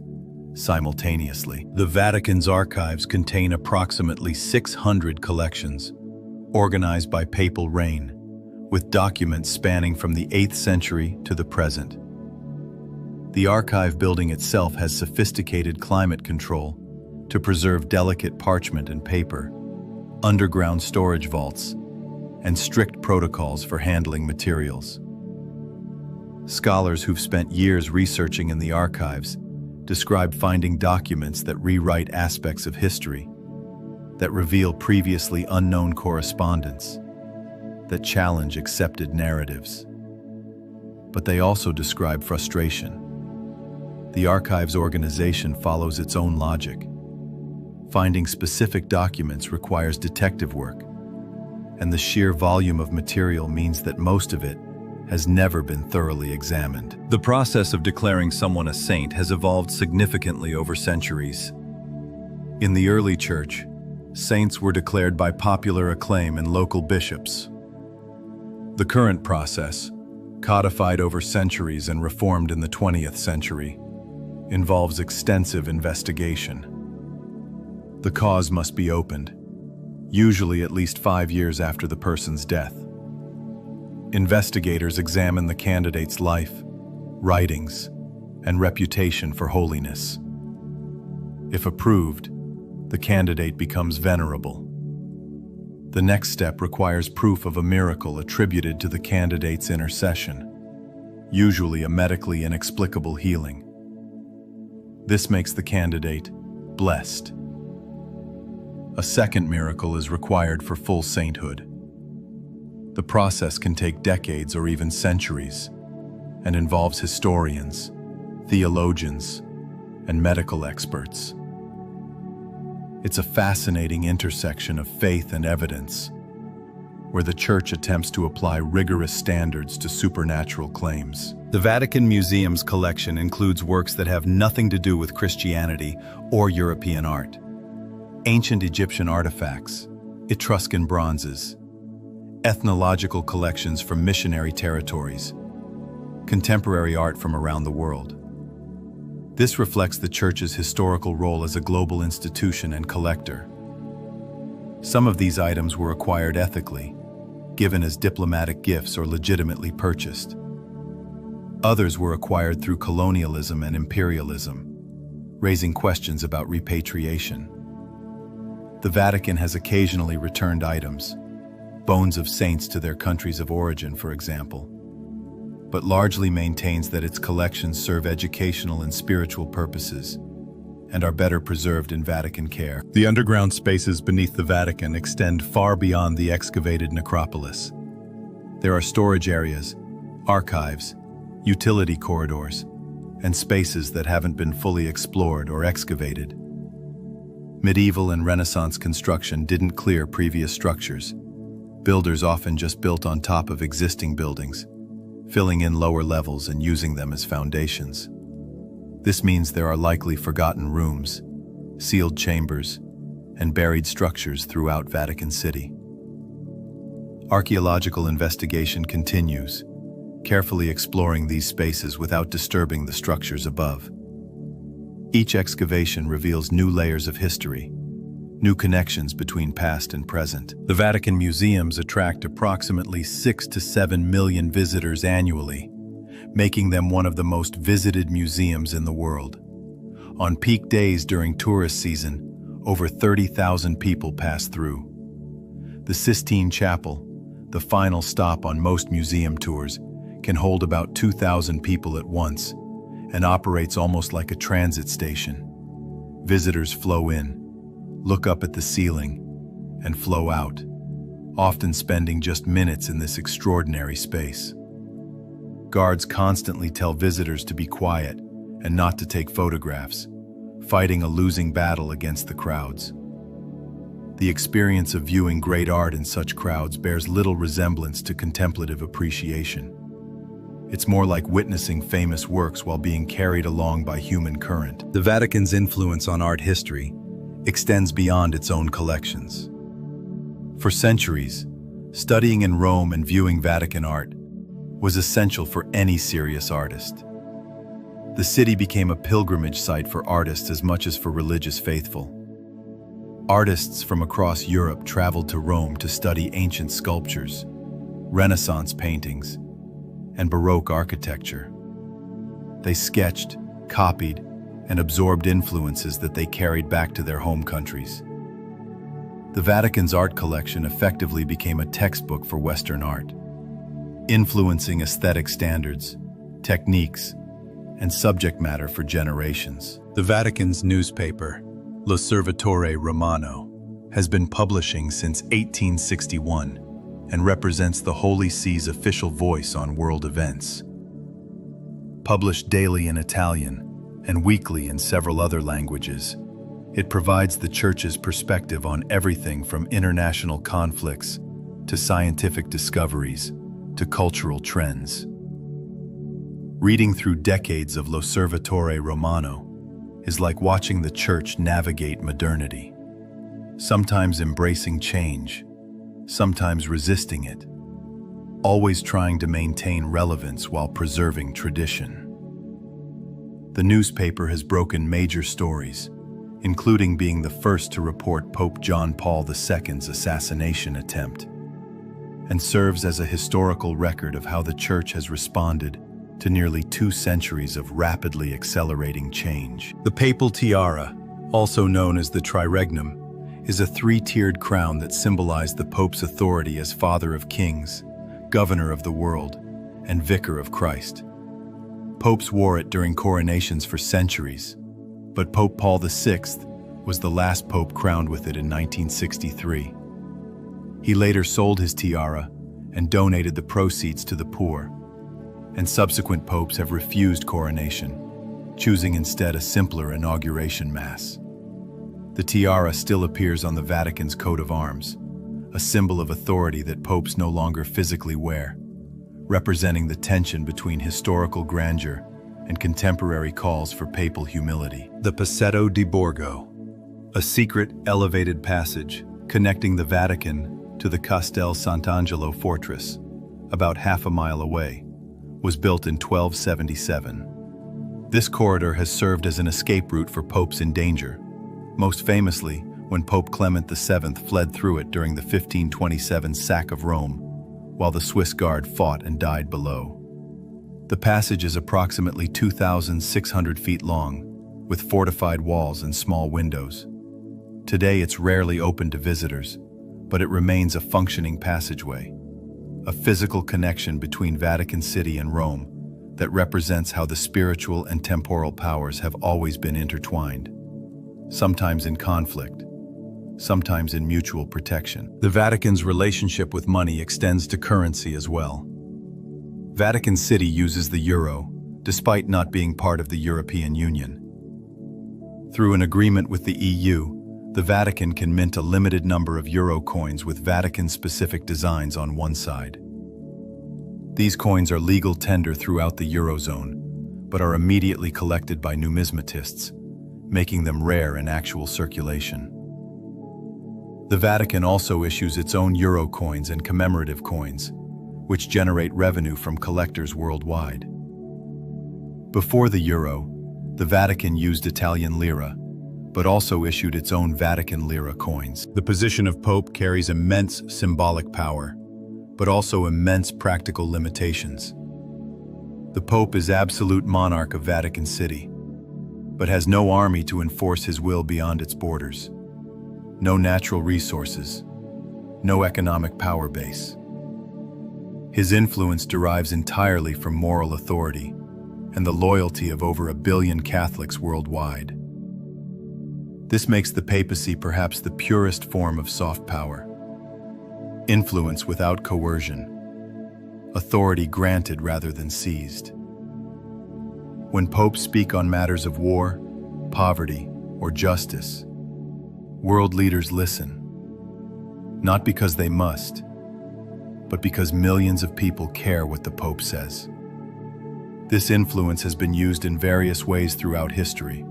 simultaneously. The Vatican's archives contain approximately 600 collections, organized by papal reign, with documents spanning from the 8th century to the present. The archive building itself has sophisticated climate control to preserve delicate parchment and paper, underground storage vaults, and strict protocols for handling materials. Scholars who've spent years researching in the archives describe finding documents that rewrite aspects of history, that reveal previously unknown correspondence, that challenge accepted narratives. But they also describe frustration. The archive's organization follows its own logic. Finding specific documents requires detective work, and the sheer volume of material means that most of it has never been thoroughly examined. The process of declaring someone a saint has evolved significantly over centuries. In the early church, saints were declared by popular acclaim and local bishops. The current process, codified over centuries and reformed in the 20th century, involves extensive investigation. The cause must be opened, usually at least 5 years after the person's death. Investigators examine the candidate's life, writings, and reputation for holiness. If approved, the candidate becomes venerable. The next step requires proof of a miracle attributed to the candidate's intercession, usually a medically inexplicable healing. This makes the candidate blessed. A second miracle is required for full sainthood. The process can take decades or even centuries, and involves historians, theologians, and medical experts. It's a fascinating intersection of faith and evidence, where the Church attempts to apply rigorous standards to supernatural claims. The Vatican Museum's collection includes works that have nothing to do with Christianity or European art. Ancient Egyptian artifacts, Etruscan bronzes, ethnological collections from missionary territories, contemporary art from around the world. This reflects the Church's historical role as a global institution and collector. Some of these items were acquired ethically, given as diplomatic gifts or legitimately purchased. Others were acquired through colonialism and imperialism, raising questions about repatriation. The Vatican has occasionally returned items, bones of saints to their countries of origin, for example, but largely maintains that its collections serve educational and spiritual purposes and are better preserved in Vatican care. The underground spaces beneath the Vatican extend far beyond the excavated necropolis. There are storage areas, archives, utility corridors, and spaces that haven't been fully explored or excavated. Medieval and Renaissance construction didn't clear previous structures. Builders often just built on top of existing buildings, filling in lower levels and using them as foundations. This means there are likely forgotten rooms, sealed chambers, and buried structures throughout Vatican City. Archaeological investigation continues, carefully exploring these spaces without disturbing the structures above. Each excavation reveals new layers of history, new connections between past and present. The Vatican museums attract approximately 6 to 7 million visitors annually, making them one of the most visited museums in the world. On peak days during tourist season, over 30,000 people pass through. The Sistine Chapel, the final stop on most museum tours, can hold about 2,000 people at once and operates almost like a transit station. Visitors flow in, look up at the ceiling, and flow out, often spending just minutes in this extraordinary space. Guards constantly tell visitors to be quiet and not to take photographs, fighting a losing battle against the crowds. The experience of viewing great art in such crowds bears little resemblance to contemplative appreciation. It's more like witnessing famous works while being carried along by human current. The Vatican's influence on art history extends beyond its own collections. For centuries, studying in Rome and viewing Vatican art was essential for any serious artist. The city became a pilgrimage site for artists as much as for religious faithful. Artists from across Europe traveled to Rome to study ancient sculptures, Renaissance paintings, and Baroque architecture. They sketched, copied, and absorbed influences that they carried back to their home countries. The Vatican's art collection effectively became a textbook for Western art, influencing aesthetic standards, techniques, and subject matter for generations. The Vatican's newspaper, L'Osservatore Romano, has been publishing since 1861 and represents the Holy See's official voice on world events. Published daily in Italian and weekly in several other languages, it provides the Church's perspective on everything from international conflicts to scientific discoveries to cultural trends. Reading through decades of L'Osservatore Romano is like watching the Church navigate modernity, sometimes embracing change, sometimes resisting it, always trying to maintain relevance while preserving tradition. The newspaper has broken major stories, including being the first to report Pope John Paul II's assassination attempt, and serves as a historical record of how the Church has responded to nearly 2 centuries of rapidly accelerating change. The papal tiara, also known as the triregnum, is a 3-tiered crown that symbolized the Pope's authority as Father of Kings, Governor of the world, and Vicar of Christ. Popes wore it during coronations for centuries, but Pope Paul VI was the last pope crowned with it in 1963. He later sold his tiara and donated the proceeds to the poor, and subsequent popes have refused coronation, choosing instead a simpler inauguration mass. The tiara still appears on the Vatican's coat of arms, a symbol of authority that popes no longer physically wear, representing the tension between historical grandeur and contemporary calls for papal humility. The Passetto di Borgo, a secret elevated passage connecting the Vatican to the Castel Sant'Angelo fortress, about half a mile away, was built in 1277. This corridor has served as an escape route for popes in danger, most famously when Pope Clement VII fled through it during the 1527 sack of Rome, while the Swiss Guard fought and died below. The passage is approximately 2,600 feet long, with fortified walls and small windows. Today it's rarely open to visitors, but it remains a functioning passageway, a physical connection between Vatican City and Rome that represents how the spiritual and temporal powers have always been intertwined, sometimes in conflict, sometimes in mutual protection. The Vatican's relationship with money extends to currency as well. Vatican City uses the euro, despite not being part of the European Union. Through an agreement with the EU, the Vatican can mint a limited number of euro coins with Vatican-specific designs on one side. These coins are legal tender throughout the Eurozone, but are immediately collected by numismatists, making them rare in actual circulation. The Vatican also issues its own euro coins and commemorative coins, which generate revenue from collectors worldwide. Before the euro, the Vatican used Italian lira, but also issued its own Vatican lira coins. The position of Pope carries immense symbolic power, but also immense practical limitations. The Pope is absolute monarch of Vatican City, but has no army to enforce his will beyond its borders. No natural resources, no economic power base. His influence derives entirely from moral authority and the loyalty of over 1 billion Catholics worldwide. This makes the papacy perhaps the purest form of soft power. Influence without coercion. Authority granted rather than seized. When popes speak on matters of war, poverty, or justice, world leaders listen. Not because they must, but because millions of people care what the Pope says. This influence has been used in various ways throughout history,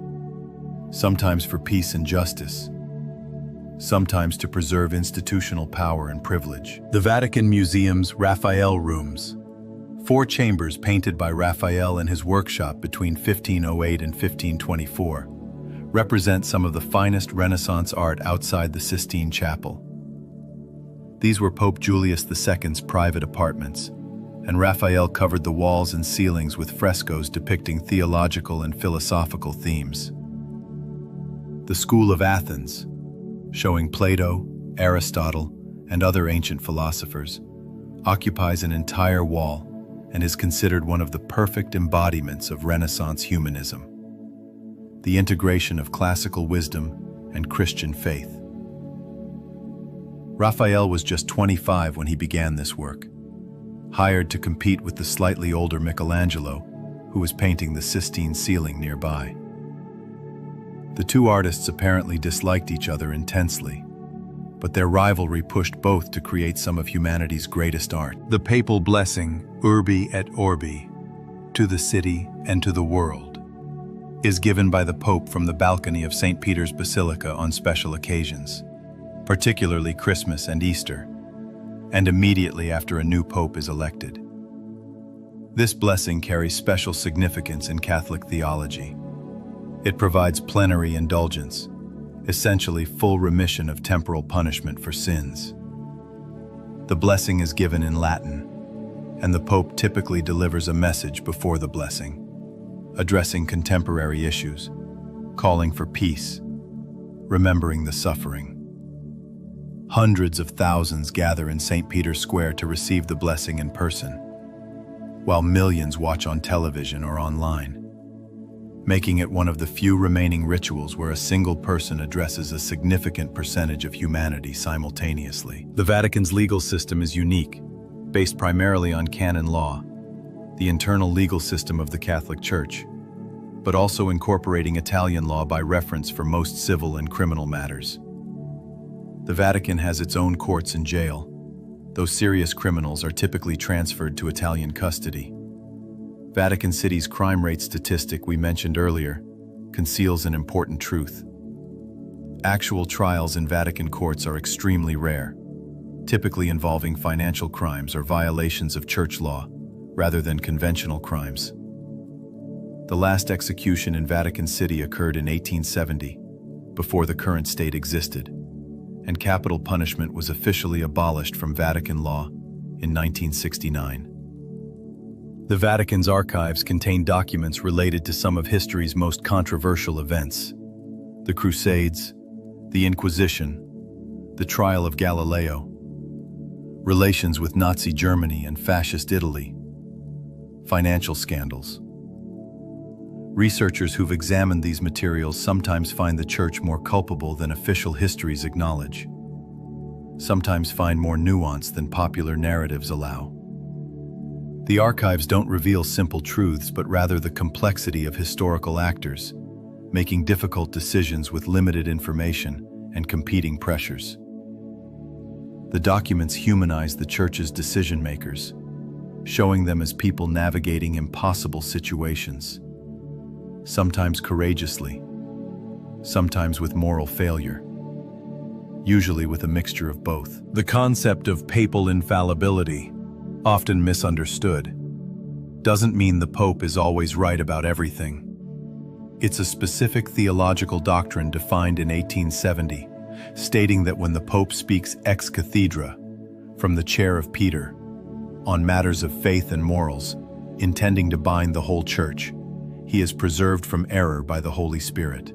sometimes for peace and justice, sometimes to preserve institutional power and privilege. The Vatican Museum's Raphael Rooms, 4 chambers painted by Raphael in his workshop between 1508 and 1524, represent some of the finest Renaissance art outside the Sistine Chapel. These were Pope Julius II's private apartments, and Raphael covered the walls and ceilings with frescoes depicting theological and philosophical themes. The School of Athens, showing Plato, Aristotle, and other ancient philosophers, occupies an entire wall and is considered one of the perfect embodiments of Renaissance humanism, the integration of classical wisdom and Christian faith. Raphael was just 25 when he began this work, hired to compete with the slightly older Michelangelo, who was painting the Sistine ceiling nearby. The two artists apparently disliked each other intensely, but their rivalry pushed both to create some of humanity's greatest art. The papal blessing, Urbi et Orbi, to the city and to the world, is given by the Pope from the balcony of St. Peter's Basilica on special occasions, particularly Christmas and Easter, and immediately after a new pope is elected. This blessing carries special significance in Catholic theology. It provides plenary indulgence, essentially full remission of temporal punishment for sins. The blessing is given in Latin, and the Pope typically delivers a message before the blessing, addressing contemporary issues, calling for peace, remembering the suffering. Hundreds of thousands gather in St. Peter's Square to receive the blessing in person, while millions watch on television or online. making it one of the few remaining rituals where a single person addresses a significant percentage of humanity simultaneously. The Vatican's legal system is unique, based primarily on canon law, the internal legal system of the Catholic Church, but also incorporating Italian law by reference for most civil and criminal matters. The Vatican has its own courts and jail, though serious criminals are typically transferred to Italian custody. Vatican City's crime rate statistic we mentioned earlier conceals an important truth. Actual trials in Vatican courts are extremely rare, typically involving financial crimes or violations of church law, rather than conventional crimes. The last execution in Vatican City occurred in 1870, before the current state existed, and capital punishment was officially abolished from Vatican law in 1969. The Vatican's archives contain documents related to some of history's most controversial events: the Crusades, the Inquisition, the trial of Galileo, relations with Nazi Germany and Fascist Italy, financial scandals. Researchers who've examined these materials sometimes find the Church more culpable than official histories acknowledge, sometimes find more nuance than popular narratives allow. The archives don't reveal simple truths, but rather the complexity of historical actors, making difficult decisions with limited information and competing pressures. The documents humanize the Church's decision-makers, showing them as people navigating impossible situations, sometimes courageously, sometimes with moral failure, usually with a mixture of both. The concept of papal infallibility, often misunderstood, doesn't mean the Pope is always right about everything. It's a specific theological doctrine defined in 1870, stating that when the Pope speaks ex cathedra, from the chair of Peter, on matters of faith and morals, intending to bind the whole Church, he is preserved from error by the Holy Spirit.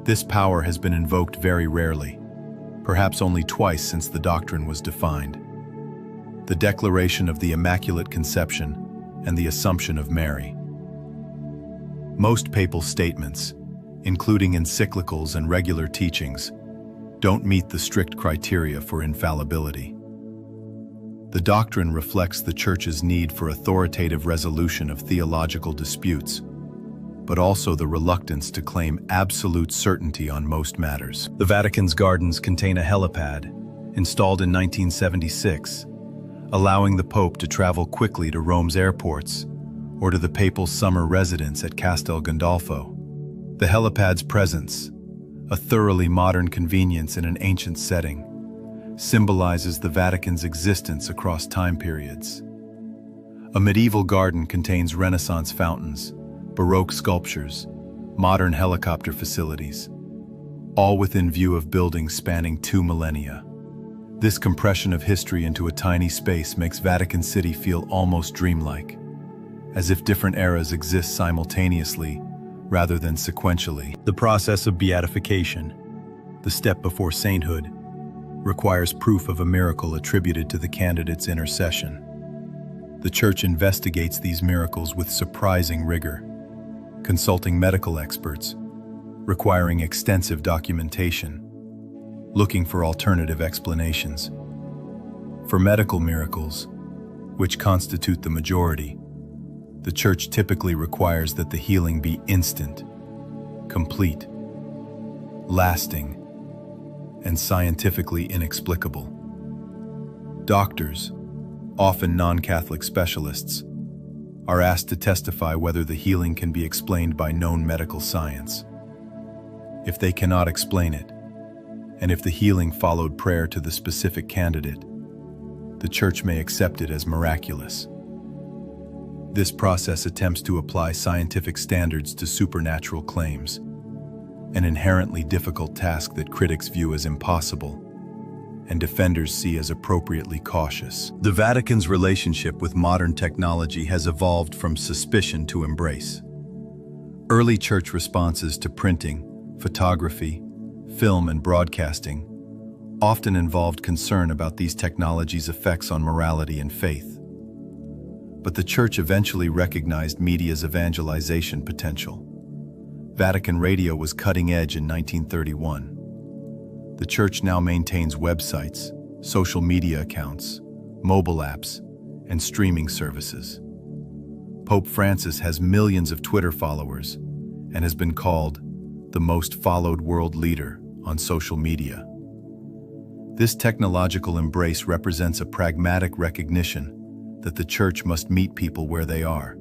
This power has been invoked very rarely, perhaps only twice since the doctrine was defined: the Declaration of the Immaculate Conception and the Assumption of Mary. Most papal statements, including encyclicals and regular teachings, don't meet the strict criteria for infallibility. The doctrine reflects the Church's need for authoritative resolution of theological disputes, but also the reluctance to claim absolute certainty on most matters. The Vatican's gardens contain a helipad, installed in 1976, allowing the Pope to travel quickly to Rome's airports or to the papal summer residence at Castel Gandolfo. The helipad's presence, a thoroughly modern convenience in an ancient setting, symbolizes the Vatican's existence across time periods. A medieval garden contains Renaissance fountains, Baroque sculptures, modern helicopter facilities, all within view of buildings spanning 2 millennia. This compression of history into a tiny space makes Vatican City feel almost dreamlike, as if different eras exist simultaneously rather than sequentially. The process of beatification, the step before sainthood, requires proof of a miracle attributed to the candidate's intercession. The Church investigates these miracles with surprising rigor, consulting medical experts, requiring extensive documentation, looking for alternative explanations. For medical miracles, which constitute the majority, the Church typically requires that the healing be instant, complete, lasting, and scientifically inexplicable. Doctors, often non-Catholic specialists, are asked to testify whether the healing can be explained by known medical science. If they cannot explain it, and if the healing followed prayer to the specific candidate, the Church may accept it as miraculous. This process attempts to apply scientific standards to supernatural claims, an inherently difficult task that critics view as impossible and defenders see as appropriately cautious. The Vatican's relationship with modern technology has evolved from suspicion to embrace. Early Church responses to printing, photography, film, and broadcasting often involved concern about these technologies' effects on morality and faith. But the Church eventually recognized media's evangelization potential. Vatican radio was cutting edge in 1931. The church now maintains websites, social media accounts, mobile apps, and streaming services. Pope Francis has millions of Twitter followers and has been called the most followed world leader on social media. This technological embrace represents a pragmatic recognition that the church must meet people where they are,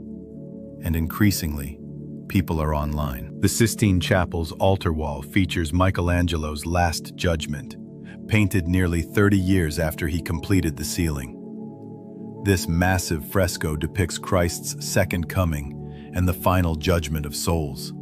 and increasingly, people are online. The Sistine Chapel's altar wall features Michelangelo's Last Judgment, painted nearly 30 years after he completed the ceiling. This massive fresco depicts Christ's second coming and the final judgment of souls.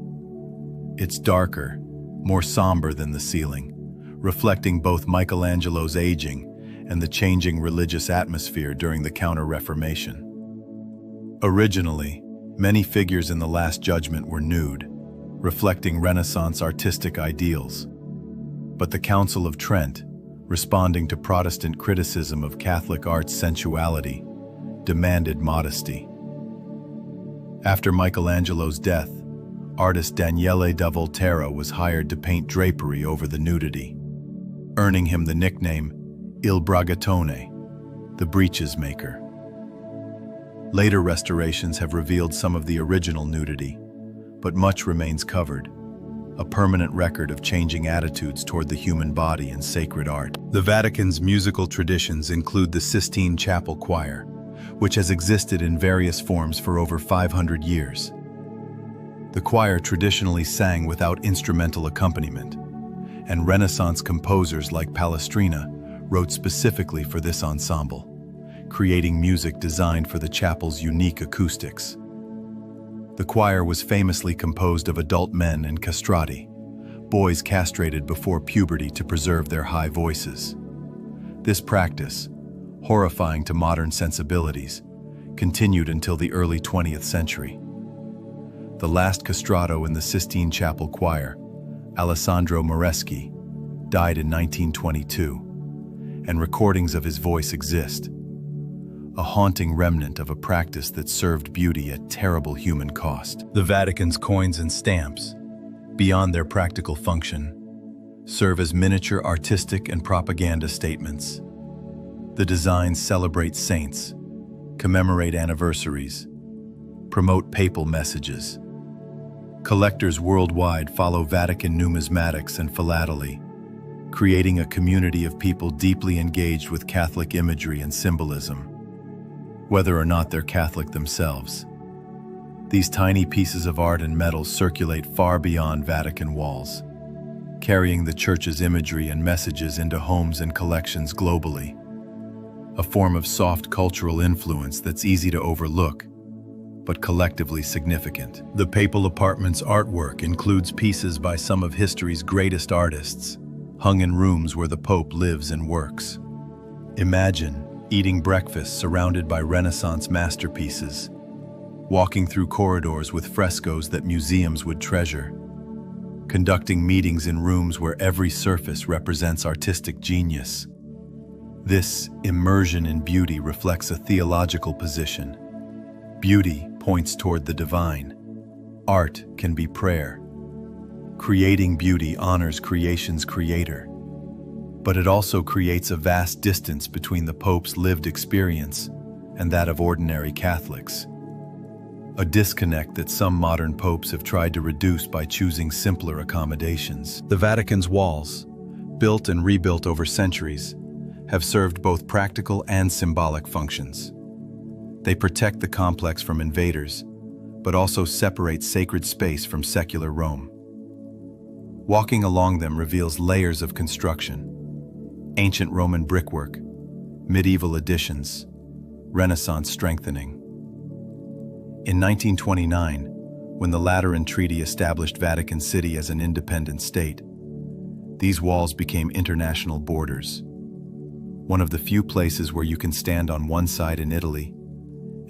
It's darker, more somber than the ceiling, reflecting both Michelangelo's aging and the changing religious atmosphere during the Counter-Reformation. Originally, many figures in the Last Judgment were nude, reflecting Renaissance artistic ideals. But the Council of Trent, responding to Protestant criticism of Catholic art's sensuality, demanded modesty. After Michelangelo's death, artist Daniele da Volterra was hired to paint drapery over the nudity, earning him the nickname Il Bragattone, the breeches maker. Later restorations have revealed some of the original nudity, but much remains covered, a permanent record of changing attitudes toward the human body and sacred art. The Vatican's musical traditions include the Sistine Chapel Choir, which has existed in various forms for over 500 years. The choir traditionally sang without instrumental accompaniment, and Renaissance composers like Palestrina wrote specifically for this ensemble, creating music designed for the chapel's unique acoustics. The choir was famously composed of adult men and castrati, boys castrated before puberty to preserve their high voices. This practice, horrifying to modern sensibilities, continued until the early 20th century. The last castrato in the Sistine Chapel Choir, Alessandro Moreschi, died in 1922, and recordings of his voice exist, a haunting remnant of a practice that served beauty at terrible human cost. The Vatican's coins and stamps, beyond their practical function, serve as miniature artistic and propaganda statements. The designs celebrate saints, commemorate anniversaries, promote papal messages. Collectors worldwide follow Vatican numismatics and philately, creating a community of people deeply engaged with Catholic imagery and symbolism, whether or not they're Catholic themselves. These tiny pieces of art and metal circulate far beyond Vatican walls, carrying the Church's imagery and messages into homes and collections globally, a form of soft cultural influence that's easy to overlook, but collectively significant. The Papal Apartment's artwork includes pieces by some of history's greatest artists, hung in rooms where the Pope lives and works. Imagine eating breakfast surrounded by Renaissance masterpieces, walking through corridors with frescoes that museums would treasure, conducting meetings in rooms where every surface represents artistic genius. This immersion in beauty reflects a theological position. Beauty points toward the divine. Art can be prayer. Creating beauty honors creation's creator, but it also creates a vast distance between the Pope's lived experience and that of ordinary Catholics. A disconnect that some modern popes have tried to reduce by choosing simpler accommodations. The Vatican's walls, built and rebuilt over centuries, have served both practical and symbolic functions. They protect the complex from invaders, but also separate sacred space from secular Rome. Walking along them reveals layers of construction: ancient Roman brickwork, medieval additions, Renaissance strengthening. In 1929, when the Lateran Treaty established Vatican City as an independent state, these walls became international borders, one of the few places where you can stand on one side in Italy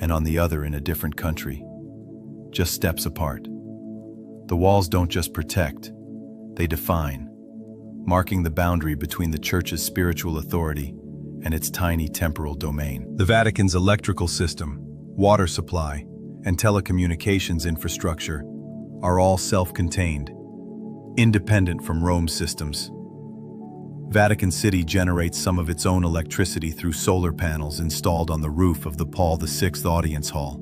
and on the other in a different country, just steps apart. The walls don't just protect, they define, marking the boundary between the Church's spiritual authority and its tiny temporal domain. The Vatican's electrical system, water supply, and telecommunications infrastructure are all self-contained, independent from Rome's systems. Vatican City generates some of its own electricity through solar panels installed on the roof of the Paul VI Audience Hall,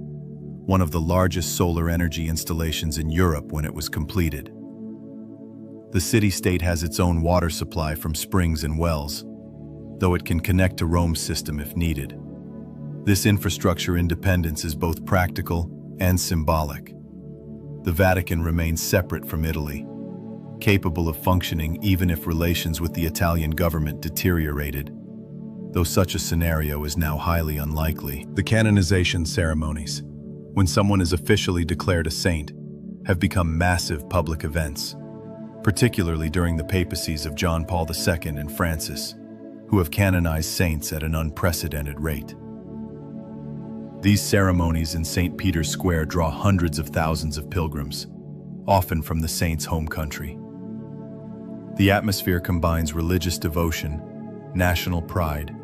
one of the largest solar energy installations in Europe when it was completed. The city-state has its own water supply from springs and wells, though it can connect to Rome's system if needed. This infrastructure independence is both practical and symbolic. The Vatican remains separate from Italy, capable of functioning even if relations with the Italian government deteriorated, though such a scenario is now highly unlikely. The canonization ceremonies, when someone is officially declared a saint, have become massive public events, particularly during the papacies of John Paul II and Francis, who have canonized saints at an unprecedented rate. These ceremonies in St. Peter's Square draw hundreds of thousands of pilgrims, often from the saint's home country. The atmosphere combines religious devotion, national pride,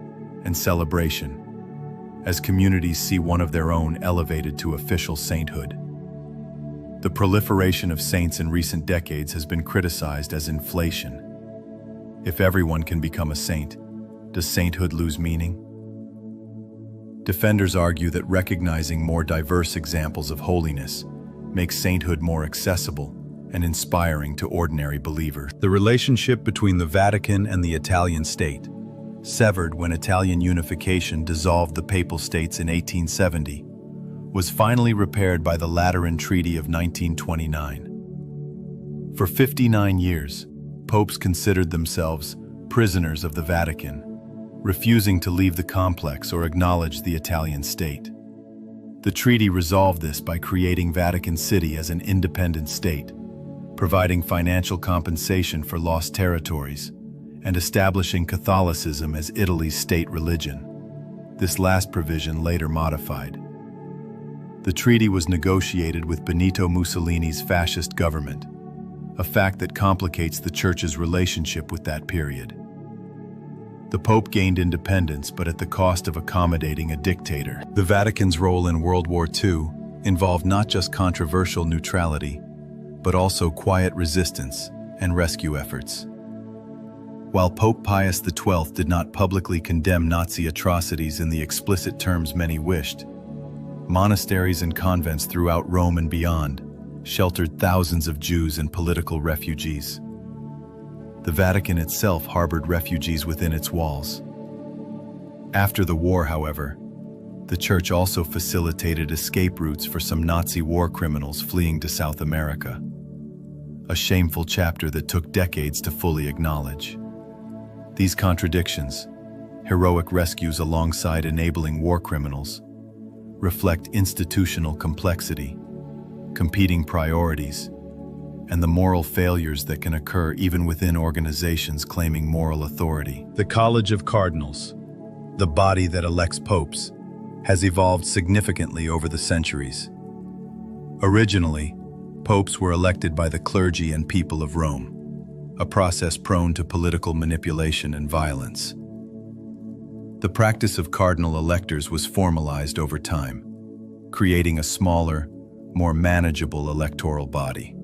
and celebration, as communities see one of their own elevated to official sainthood. The proliferation of saints in recent decades has been criticized as inflation. If everyone can become a saint, does sainthood lose meaning? Defenders argue that recognizing more diverse examples of holiness makes sainthood more accessible and inspiring to ordinary believers. The relationship between the Vatican and the Italian state, severed when Italian unification dissolved the Papal States in 1870, was finally repaired by the Lateran Treaty of 1929. For 59 years, popes considered themselves prisoners of the Vatican, refusing to leave the complex or acknowledge the Italian state. The treaty resolved this by creating Vatican City as an independent state, providing financial compensation for lost territories, and establishing Catholicism as Italy's state religion. This last provision later modified. The treaty was negotiated with Benito Mussolini's fascist government, a fact that complicates the Church's relationship with that period. The Pope gained independence, but at the cost of accommodating a dictator. The Vatican's role in World War II involved not just controversial neutrality, but also quiet resistance and rescue efforts. While Pope Pius XII did not publicly condemn Nazi atrocities in the explicit terms many wished, monasteries and convents throughout Rome and beyond sheltered thousands of Jews and political refugees. The Vatican itself harbored refugees within its walls. After the war, however, the Church also facilitated escape routes for some Nazi war criminals fleeing to South America, a shameful chapter that took decades to fully acknowledge. These contradictions, heroic rescues alongside enabling war criminals, reflect institutional complexity, competing priorities, and the moral failures that can occur even within organizations claiming moral authority. The College of Cardinals, the body that elects popes, has evolved significantly over the centuries. Originally, popes were elected by the clergy and people of Rome, a process prone to political manipulation and violence. The practice of cardinal electors was formalized over time, creating a smaller, more manageable electoral body.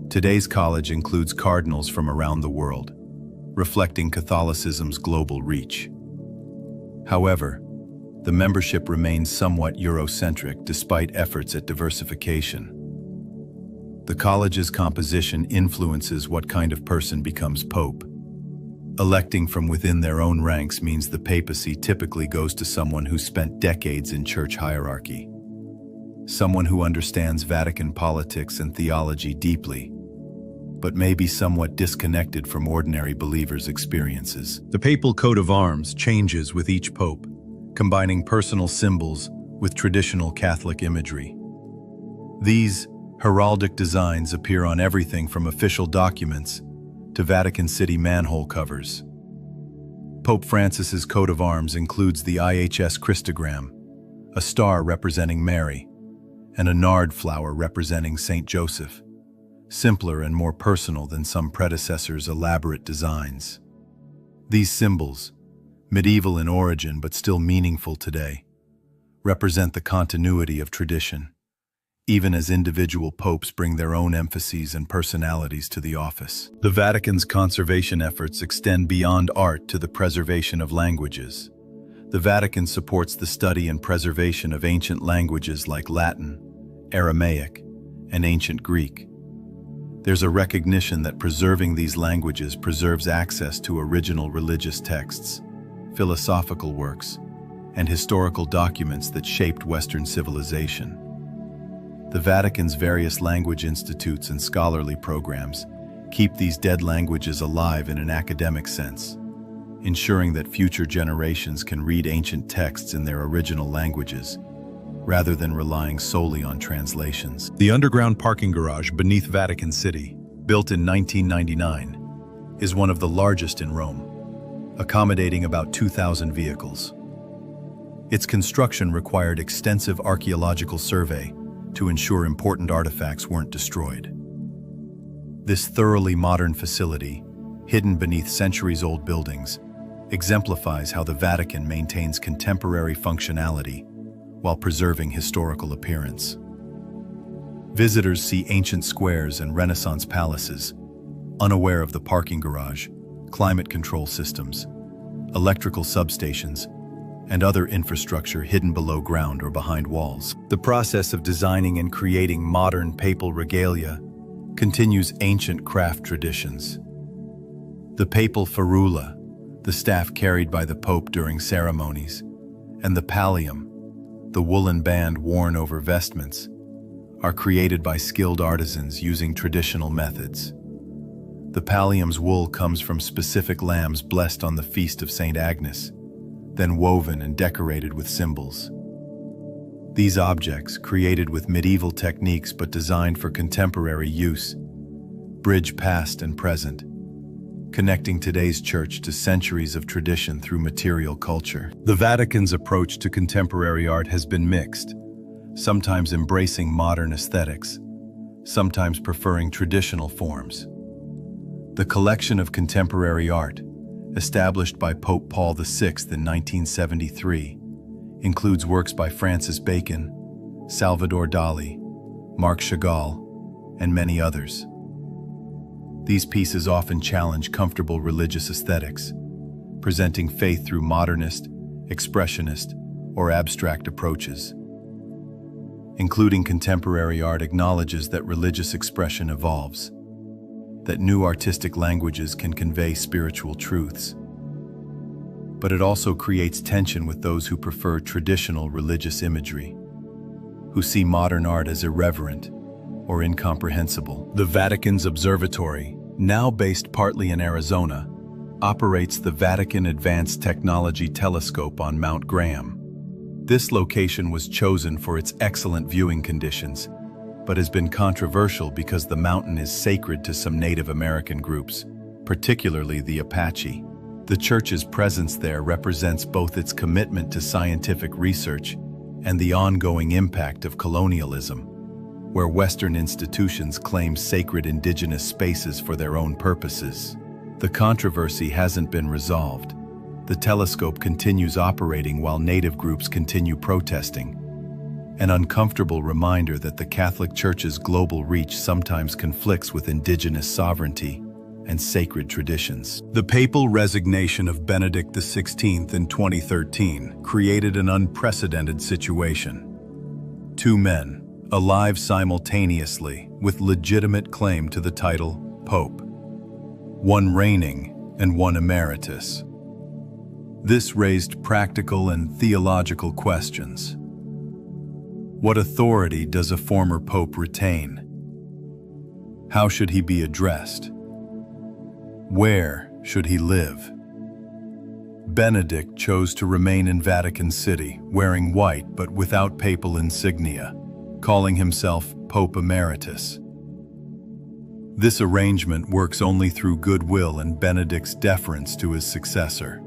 Today's college includes cardinals from around the world, reflecting Catholicism's global reach. However, the membership remains somewhat Eurocentric despite efforts at diversification. The college's composition influences what kind of person becomes pope. Electing from within their own ranks means the papacy typically goes to someone who spent decades in church hierarchy, someone who understands Vatican politics and theology deeply, but may be somewhat disconnected from ordinary believers' experiences. The papal coat of arms changes with each pope, combining personal symbols with traditional Catholic imagery. These heraldic designs appear on everything from official documents to Vatican City manhole covers. Pope Francis's coat of arms includes the IHS Christogram, a star representing Mary, and a nard flower representing Saint Joseph, simpler and more personal than some predecessors' elaborate designs. These symbols, medieval in origin but still meaningful today, represent the continuity of tradition, even as individual popes bring their own emphases and personalities to the office. The Vatican's conservation efforts extend beyond art to the preservation of languages. The Vatican supports the study and preservation of ancient languages like Latin, Aramaic, and Ancient Greek. There's a recognition that preserving these languages preserves access to original religious texts, philosophical works, and historical documents that shaped Western civilization. The Vatican's various language institutes and scholarly programs keep these dead languages alive in an academic sense, ensuring that future generations can read ancient texts in their original languages, rather than relying solely on translations. The underground parking garage beneath Vatican City, built in 1999, is one of the largest in Rome, accommodating about 2,000 vehicles. Its construction required extensive archaeological survey to ensure important artifacts weren't destroyed. This thoroughly modern facility, hidden beneath centuries-old buildings, exemplifies how the Vatican maintains contemporary functionality while preserving historical appearance. Visitors see ancient squares and Renaissance palaces, unaware of the parking garage, climate control systems, electrical substations, and other infrastructure hidden below ground or behind walls. The process of designing and creating modern papal regalia continues ancient craft traditions. The papal ferula, the staff carried by the Pope during ceremonies, and the pallium, the woolen band worn over vestments, are created by skilled artisans using traditional methods. The pallium's wool comes from specific lambs blessed on the feast of St. Agnes, then woven and decorated with symbols. These objects, created with medieval techniques but designed for contemporary use, bridge past and present, connecting today's church to centuries of tradition through material culture. The Vatican's approach to contemporary art has been mixed, sometimes embracing modern aesthetics, sometimes preferring traditional forms. The collection of contemporary art, established by Pope Paul VI in 1973, includes works by Francis Bacon, Salvador Dali, Marc Chagall, and many others. These pieces often challenge comfortable religious aesthetics, presenting faith through modernist, expressionist, or abstract approaches. Including contemporary art acknowledges that religious expression evolves, that new artistic languages can convey spiritual truths. But it also creates tension with those who prefer traditional religious imagery, who see modern art as irreverent or incomprehensible. The Vatican's observatory, now based partly in Arizona, operates the Vatican Advanced Technology Telescope on Mount Graham. This location was chosen for its excellent viewing conditions, but has been controversial because the mountain is sacred to some Native American groups, particularly the Apache. The church's presence there represents both its commitment to scientific research and the ongoing impact of colonialism, where Western institutions claim sacred indigenous spaces for their own purposes. The controversy hasn't been resolved. The telescope continues operating while Native groups continue protesting, an uncomfortable reminder that the Catholic Church's global reach sometimes conflicts with indigenous sovereignty and sacred traditions. The papal resignation of Benedict XVI in 2013 created an unprecedented situation. Two men, alive simultaneously with legitimate claim to the title Pope, one reigning and one emeritus. This raised practical and theological questions. What authority does a former pope retain? How should he be addressed? Where should he live? Benedict chose to remain in Vatican City, wearing white but without papal insignia, calling himself Pope Emeritus. This arrangement works only through goodwill and Benedict's deference to his successor.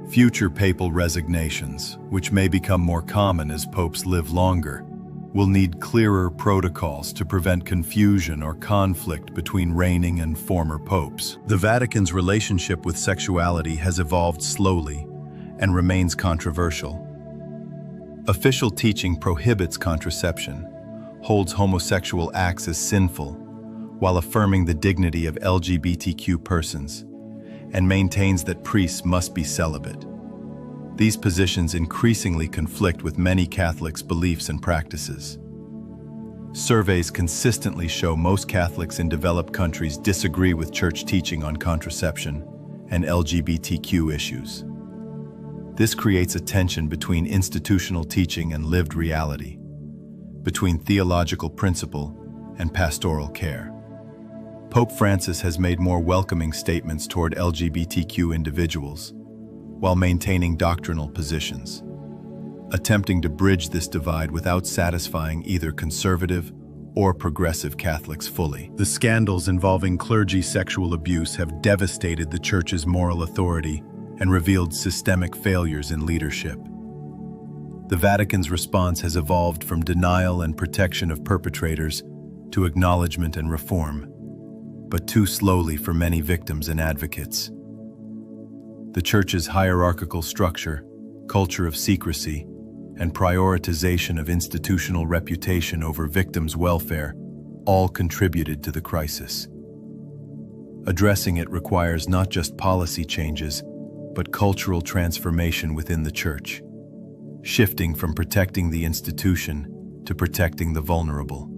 Future papal resignations, which may become more common as popes live longer, will need clearer protocols to prevent confusion or conflict between reigning and former popes. The Vatican's relationship with sexuality has evolved slowly and remains controversial. Official teaching prohibits contraception, holds homosexual acts as sinful, while affirming the dignity of LGBTQ persons, and maintains that priests must be celibate. These positions increasingly conflict with many Catholics' beliefs and practices. Surveys consistently show most Catholics in developed countries disagree with church teaching on contraception and LGBTQ issues. This creates a tension between institutional teaching and lived reality, between theological principle and pastoral care. Pope Francis has made more welcoming statements toward LGBTQ individuals, while maintaining doctrinal positions, attempting to bridge this divide without satisfying either conservative or progressive Catholics fully. The scandals involving clergy sexual abuse have devastated the Church's moral authority and revealed systemic failures in leadership. The Vatican's response has evolved from denial and protection of perpetrators to acknowledgement and reform, but too slowly for many victims and advocates. The Church's hierarchical structure, culture of secrecy, and prioritization of institutional reputation over victims' welfare all contributed to the crisis. Addressing it requires not just policy changes, but cultural transformation within the Church, shifting from protecting the institution to protecting the vulnerable.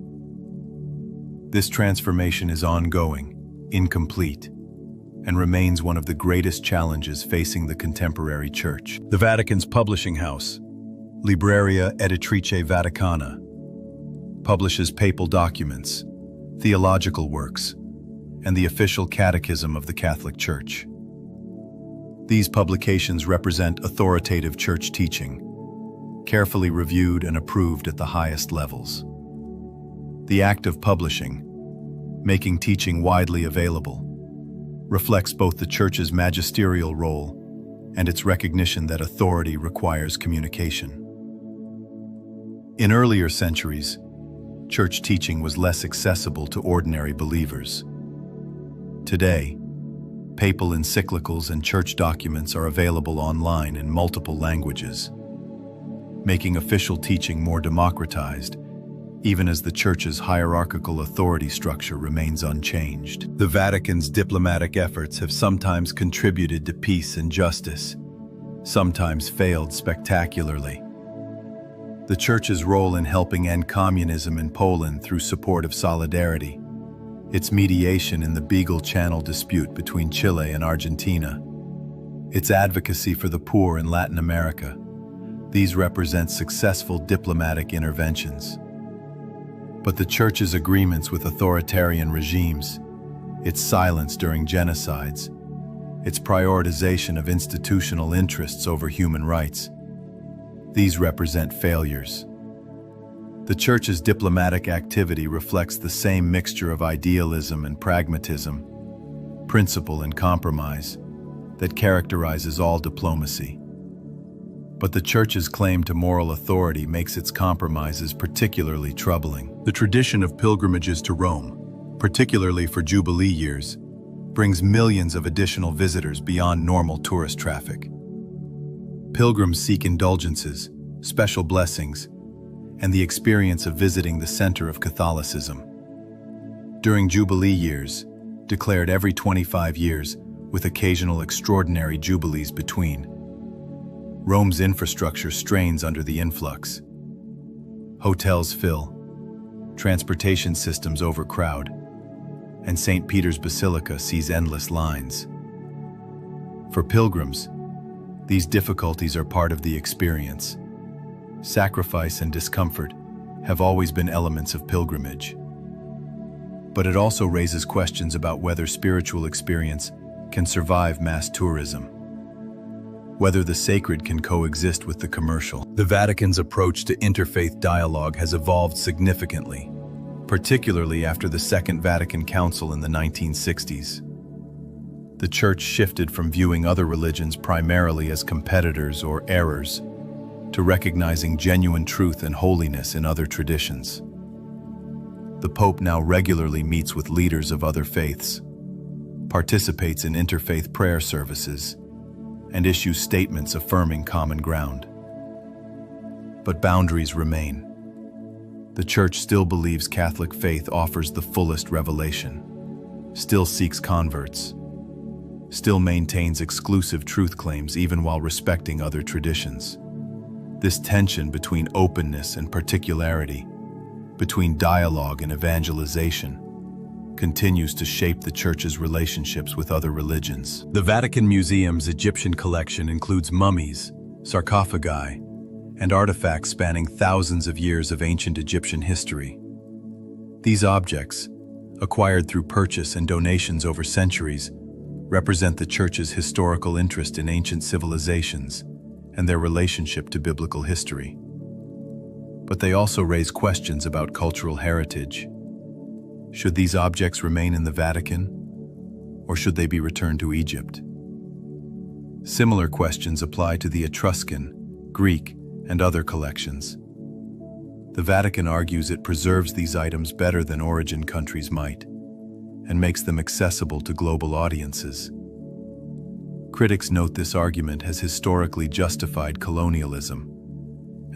This transformation is ongoing, incomplete, and remains one of the greatest challenges facing the contemporary Church. The Vatican's publishing house, Libreria Editrice Vaticana, publishes papal documents, theological works, and the official catechism of the Catholic Church. These publications represent authoritative Church teaching, carefully reviewed and approved at the highest levels. The act of publishing, making teaching widely available, reflects both the Church's magisterial role and its recognition that authority requires communication. In earlier centuries, Church teaching was less accessible to ordinary believers. Today, papal encyclicals and church documents are available online in multiple languages, making official teaching more democratized, even as the Church's hierarchical authority structure remains unchanged. The Vatican's diplomatic efforts have sometimes contributed to peace and justice, sometimes failed spectacularly. The Church's role in helping end communism in Poland through support of solidarity, its mediation in the Beagle Channel dispute between Chile and Argentina, its advocacy for the poor in Latin America, these represent successful diplomatic interventions. But the Church's agreements with authoritarian regimes, its silence during genocides, its prioritization of institutional interests over human rights, these represent failures. The Church's diplomatic activity reflects the same mixture of idealism and pragmatism, principle and compromise, that characterizes all diplomacy. But the Church's claim to moral authority makes its compromises particularly troubling. The tradition of pilgrimages to Rome, particularly for Jubilee years, brings millions of additional visitors beyond normal tourist traffic. Pilgrims seek indulgences, special blessings, and the experience of visiting the center of Catholicism. During Jubilee years, declared every 25 years, with occasional extraordinary jubilees between, Rome's infrastructure strains under the influx. Hotels fill, transportation systems overcrowd, and St. Peter's Basilica sees endless lines. For pilgrims, these difficulties are part of the experience. Sacrifice and discomfort have always been elements of pilgrimage. But it also raises questions about whether spiritual experience can survive mass tourism, whether the sacred can coexist with the commercial. The Vatican's approach to interfaith dialogue has evolved significantly, particularly after the Second Vatican Council in the 1960s. The Church shifted from viewing other religions primarily as competitors or errors to recognizing genuine truth and holiness in other traditions. The Pope now regularly meets with leaders of other faiths, participates in interfaith prayer services, and issues statements affirming common ground. But boundaries remain. The Church still believes Catholic faith offers the fullest revelation, still seeks converts, still maintains exclusive truth claims even while respecting other traditions. This tension between openness and particularity, between dialogue and evangelization, continues to shape the Church's relationships with other religions. The Vatican Museum's Egyptian collection includes mummies, sarcophagi, and artifacts spanning thousands of years of ancient Egyptian history. These objects, acquired through purchase and donations over centuries, represent the Church's historical interest in ancient civilizations and their relationship to biblical history. But they also raise questions about cultural heritage. Should these objects remain in the Vatican, or should they be returned to Egypt? Similar questions apply to the Etruscan, Greek, and other collections. The Vatican argues it preserves these items better than origin countries might, and makes them accessible to global audiences. Critics note this argument has historically justified colonialism,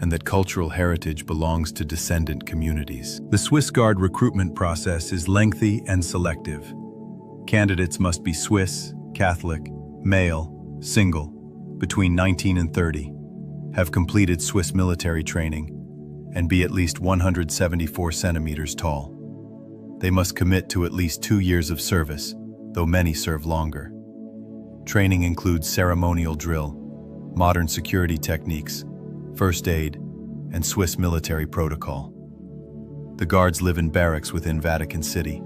and that cultural heritage belongs to descendant communities. The Swiss Guard recruitment process is lengthy and selective. Candidates must be Swiss, Catholic, male, single, between 19 and 30, have completed Swiss military training, and be at least 174 centimeters tall. They must commit to at least 2 years of service, though many serve longer. Training includes ceremonial drill, modern security techniques, first aid, and Swiss military protocol. The guards live in barracks within Vatican City,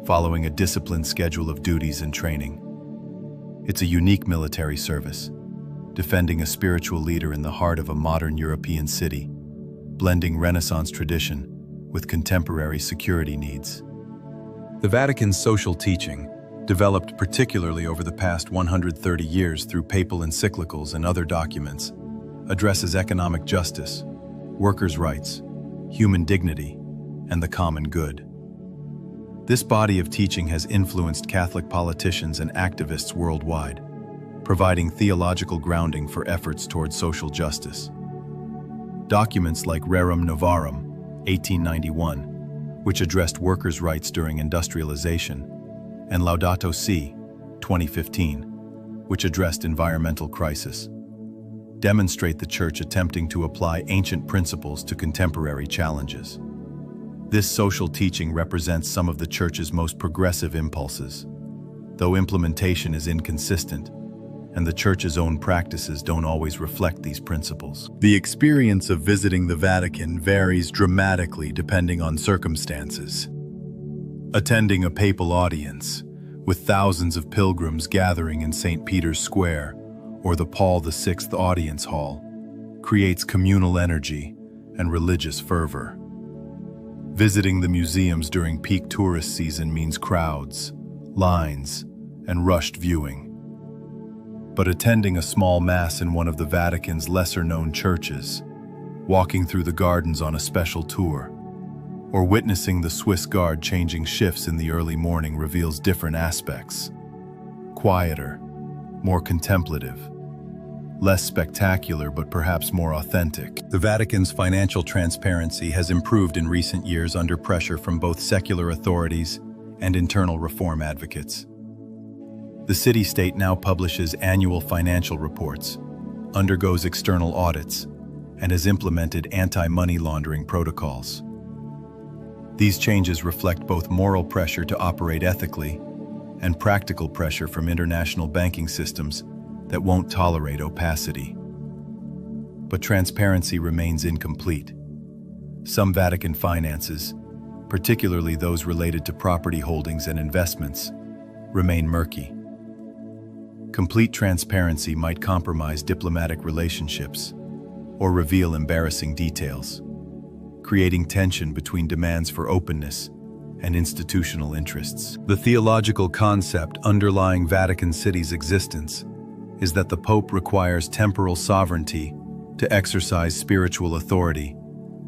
following a disciplined schedule of duties and training. It's a unique military service, defending a spiritual leader in the heart of a modern European city, blending Renaissance tradition with contemporary security needs. The Vatican's social teaching, developed particularly over the past 130 years through papal encyclicals and other documents, addresses economic justice, workers' rights, human dignity, and the common good. This body of teaching has influenced Catholic politicians and activists worldwide, providing theological grounding for efforts towards social justice. Documents like Rerum Novarum, 1891, which addressed workers' rights during industrialization, and Laudato Si, 2015, which addressed environmental crisis, demonstrate the Church attempting to apply ancient principles to contemporary challenges. This social teaching represents some of the Church's most progressive impulses, though implementation is inconsistent, and the Church's own practices don't always reflect these principles. The experience of visiting the Vatican varies dramatically depending on circumstances. Attending a papal audience, with thousands of pilgrims gathering in St. Peter's Square or the Paul VI Audience Hall, creates communal energy and religious fervor. Visiting the museums during peak tourist season means crowds, lines, and rushed viewing. But attending a small mass in one of the Vatican's lesser-known churches, walking through the gardens on a special tour, or witnessing the Swiss Guard changing shifts in the early morning reveals different aspects. Quieter, more contemplative, less spectacular but perhaps more authentic. The Vatican's financial transparency has improved in recent years under pressure from both secular authorities and internal reform advocates. The city-state now publishes annual financial reports, undergoes external audits, and has implemented anti-money laundering protocols. These changes reflect both moral pressure to operate ethically and practical pressure from international banking systems that won't tolerate opacity. But transparency remains incomplete. Some Vatican finances, particularly those related to property holdings and investments, remain murky. Complete transparency might compromise diplomatic relationships or reveal embarrassing details, creating tension between demands for openness and institutional interests. The theological concept underlying Vatican City's existence is that the Pope requires temporal sovereignty to exercise spiritual authority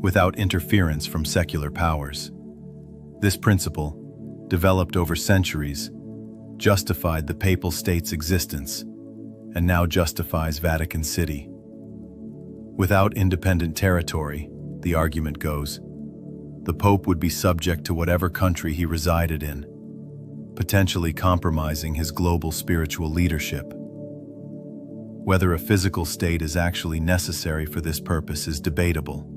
without interference from secular powers. This principle, developed over centuries, justified the Papal State's existence and now justifies Vatican City. Without independent territory, the argument goes, the Pope would be subject to whatever country he resided in, potentially compromising his global spiritual leadership. Whether a physical state is actually necessary for this purpose is debatable.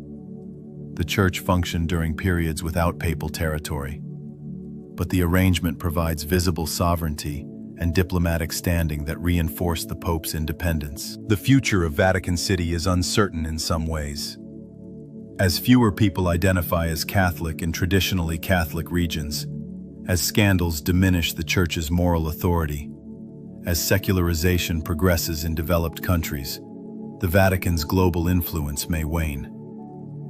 The Church functioned during periods without papal territory, but the arrangement provides visible sovereignty and diplomatic standing that reinforce the Pope's independence. The future of Vatican City is uncertain in some ways. As fewer people identify as Catholic in traditionally Catholic regions, as scandals diminish the Church's moral authority, as secularization progresses in developed countries, the Vatican's global influence may wane.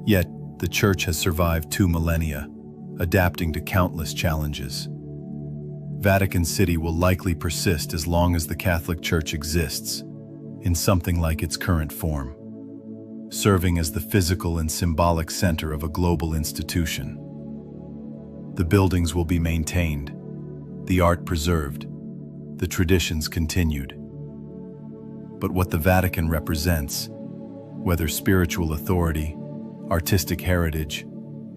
Yet, the Church has survived 2 millennia, adapting to countless challenges. Vatican City will likely persist as long as the Catholic Church exists, in something like its current form, serving as the physical and symbolic center of a global institution. The buildings will be maintained, the art preserved, the traditions continued. But what the Vatican represents, whether spiritual authority, artistic heritage,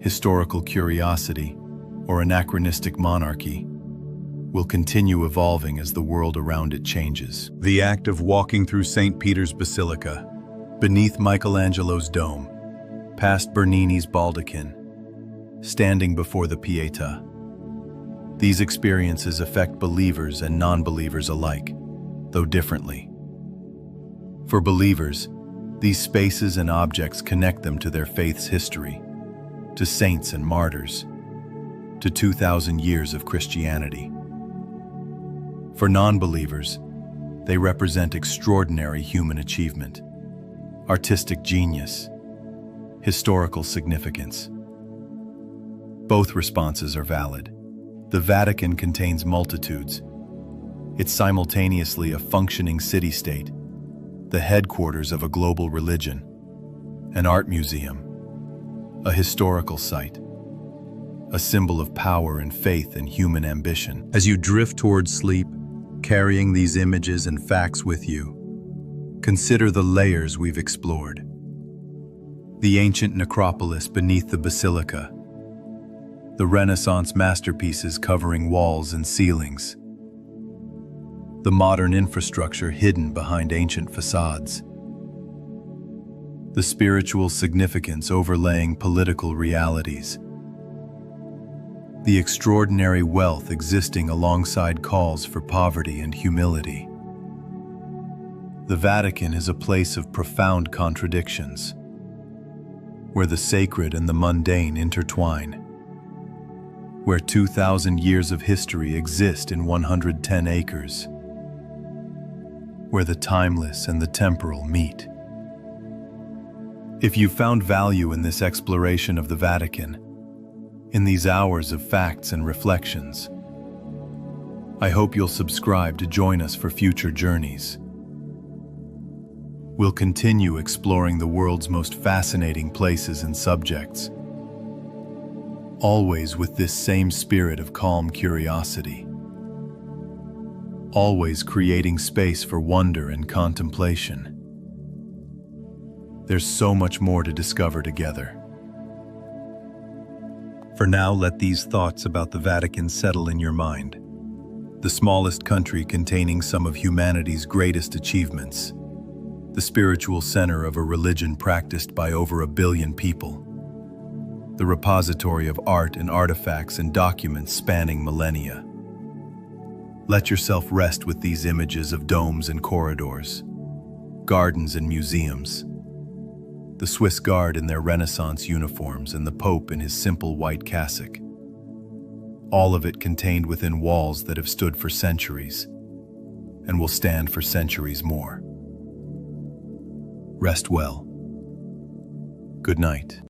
historical curiosity, or anachronistic monarchy, will continue evolving as the world around it changes. The act of walking through St. Peter's Basilica, beneath Michelangelo's dome, past Bernini's baldachin, standing before the Pietà. These experiences affect believers and non-believers alike, though differently. For believers, these spaces and objects connect them to their faith's history, to saints and martyrs, to 2,000 years of Christianity. For non-believers, they represent extraordinary human achievement, artistic genius, historical significance. Both responses are valid. The Vatican contains multitudes. It's simultaneously a functioning city-state, the headquarters of a global religion, an art museum, a historical site, a symbol of power and faith and human ambition. As you drift towards sleep, carrying these images and facts with you, consider the layers we've explored. The ancient necropolis beneath the basilica, the Renaissance masterpieces covering walls and ceilings, the modern infrastructure hidden behind ancient facades, the spiritual significance overlaying political realities, the extraordinary wealth existing alongside calls for poverty and humility. The Vatican is a place of profound contradictions, where the sacred and the mundane intertwine, where 2,000 years of history exist in 110 acres, where the timeless and the temporal meet. If you found value in this exploration of the Vatican, in these hours of facts and reflections, I hope you'll subscribe to join us for future journeys. We'll continue exploring the world's most fascinating places and subjects, always with this same spirit of calm curiosity, always creating space for wonder and contemplation. There's so much more to discover together. For now, let these thoughts about the Vatican settle in your mind. The smallest country containing some of humanity's greatest achievements, the spiritual center of a religion practiced by over 1 billion people, the repository of art and artifacts and documents spanning millennia. Let yourself rest with these images of domes and corridors, gardens and museums, the Swiss Guard in their Renaissance uniforms and the Pope in his simple white cassock. All of it contained within walls that have stood for centuries and will stand for centuries more. Rest well. Good night.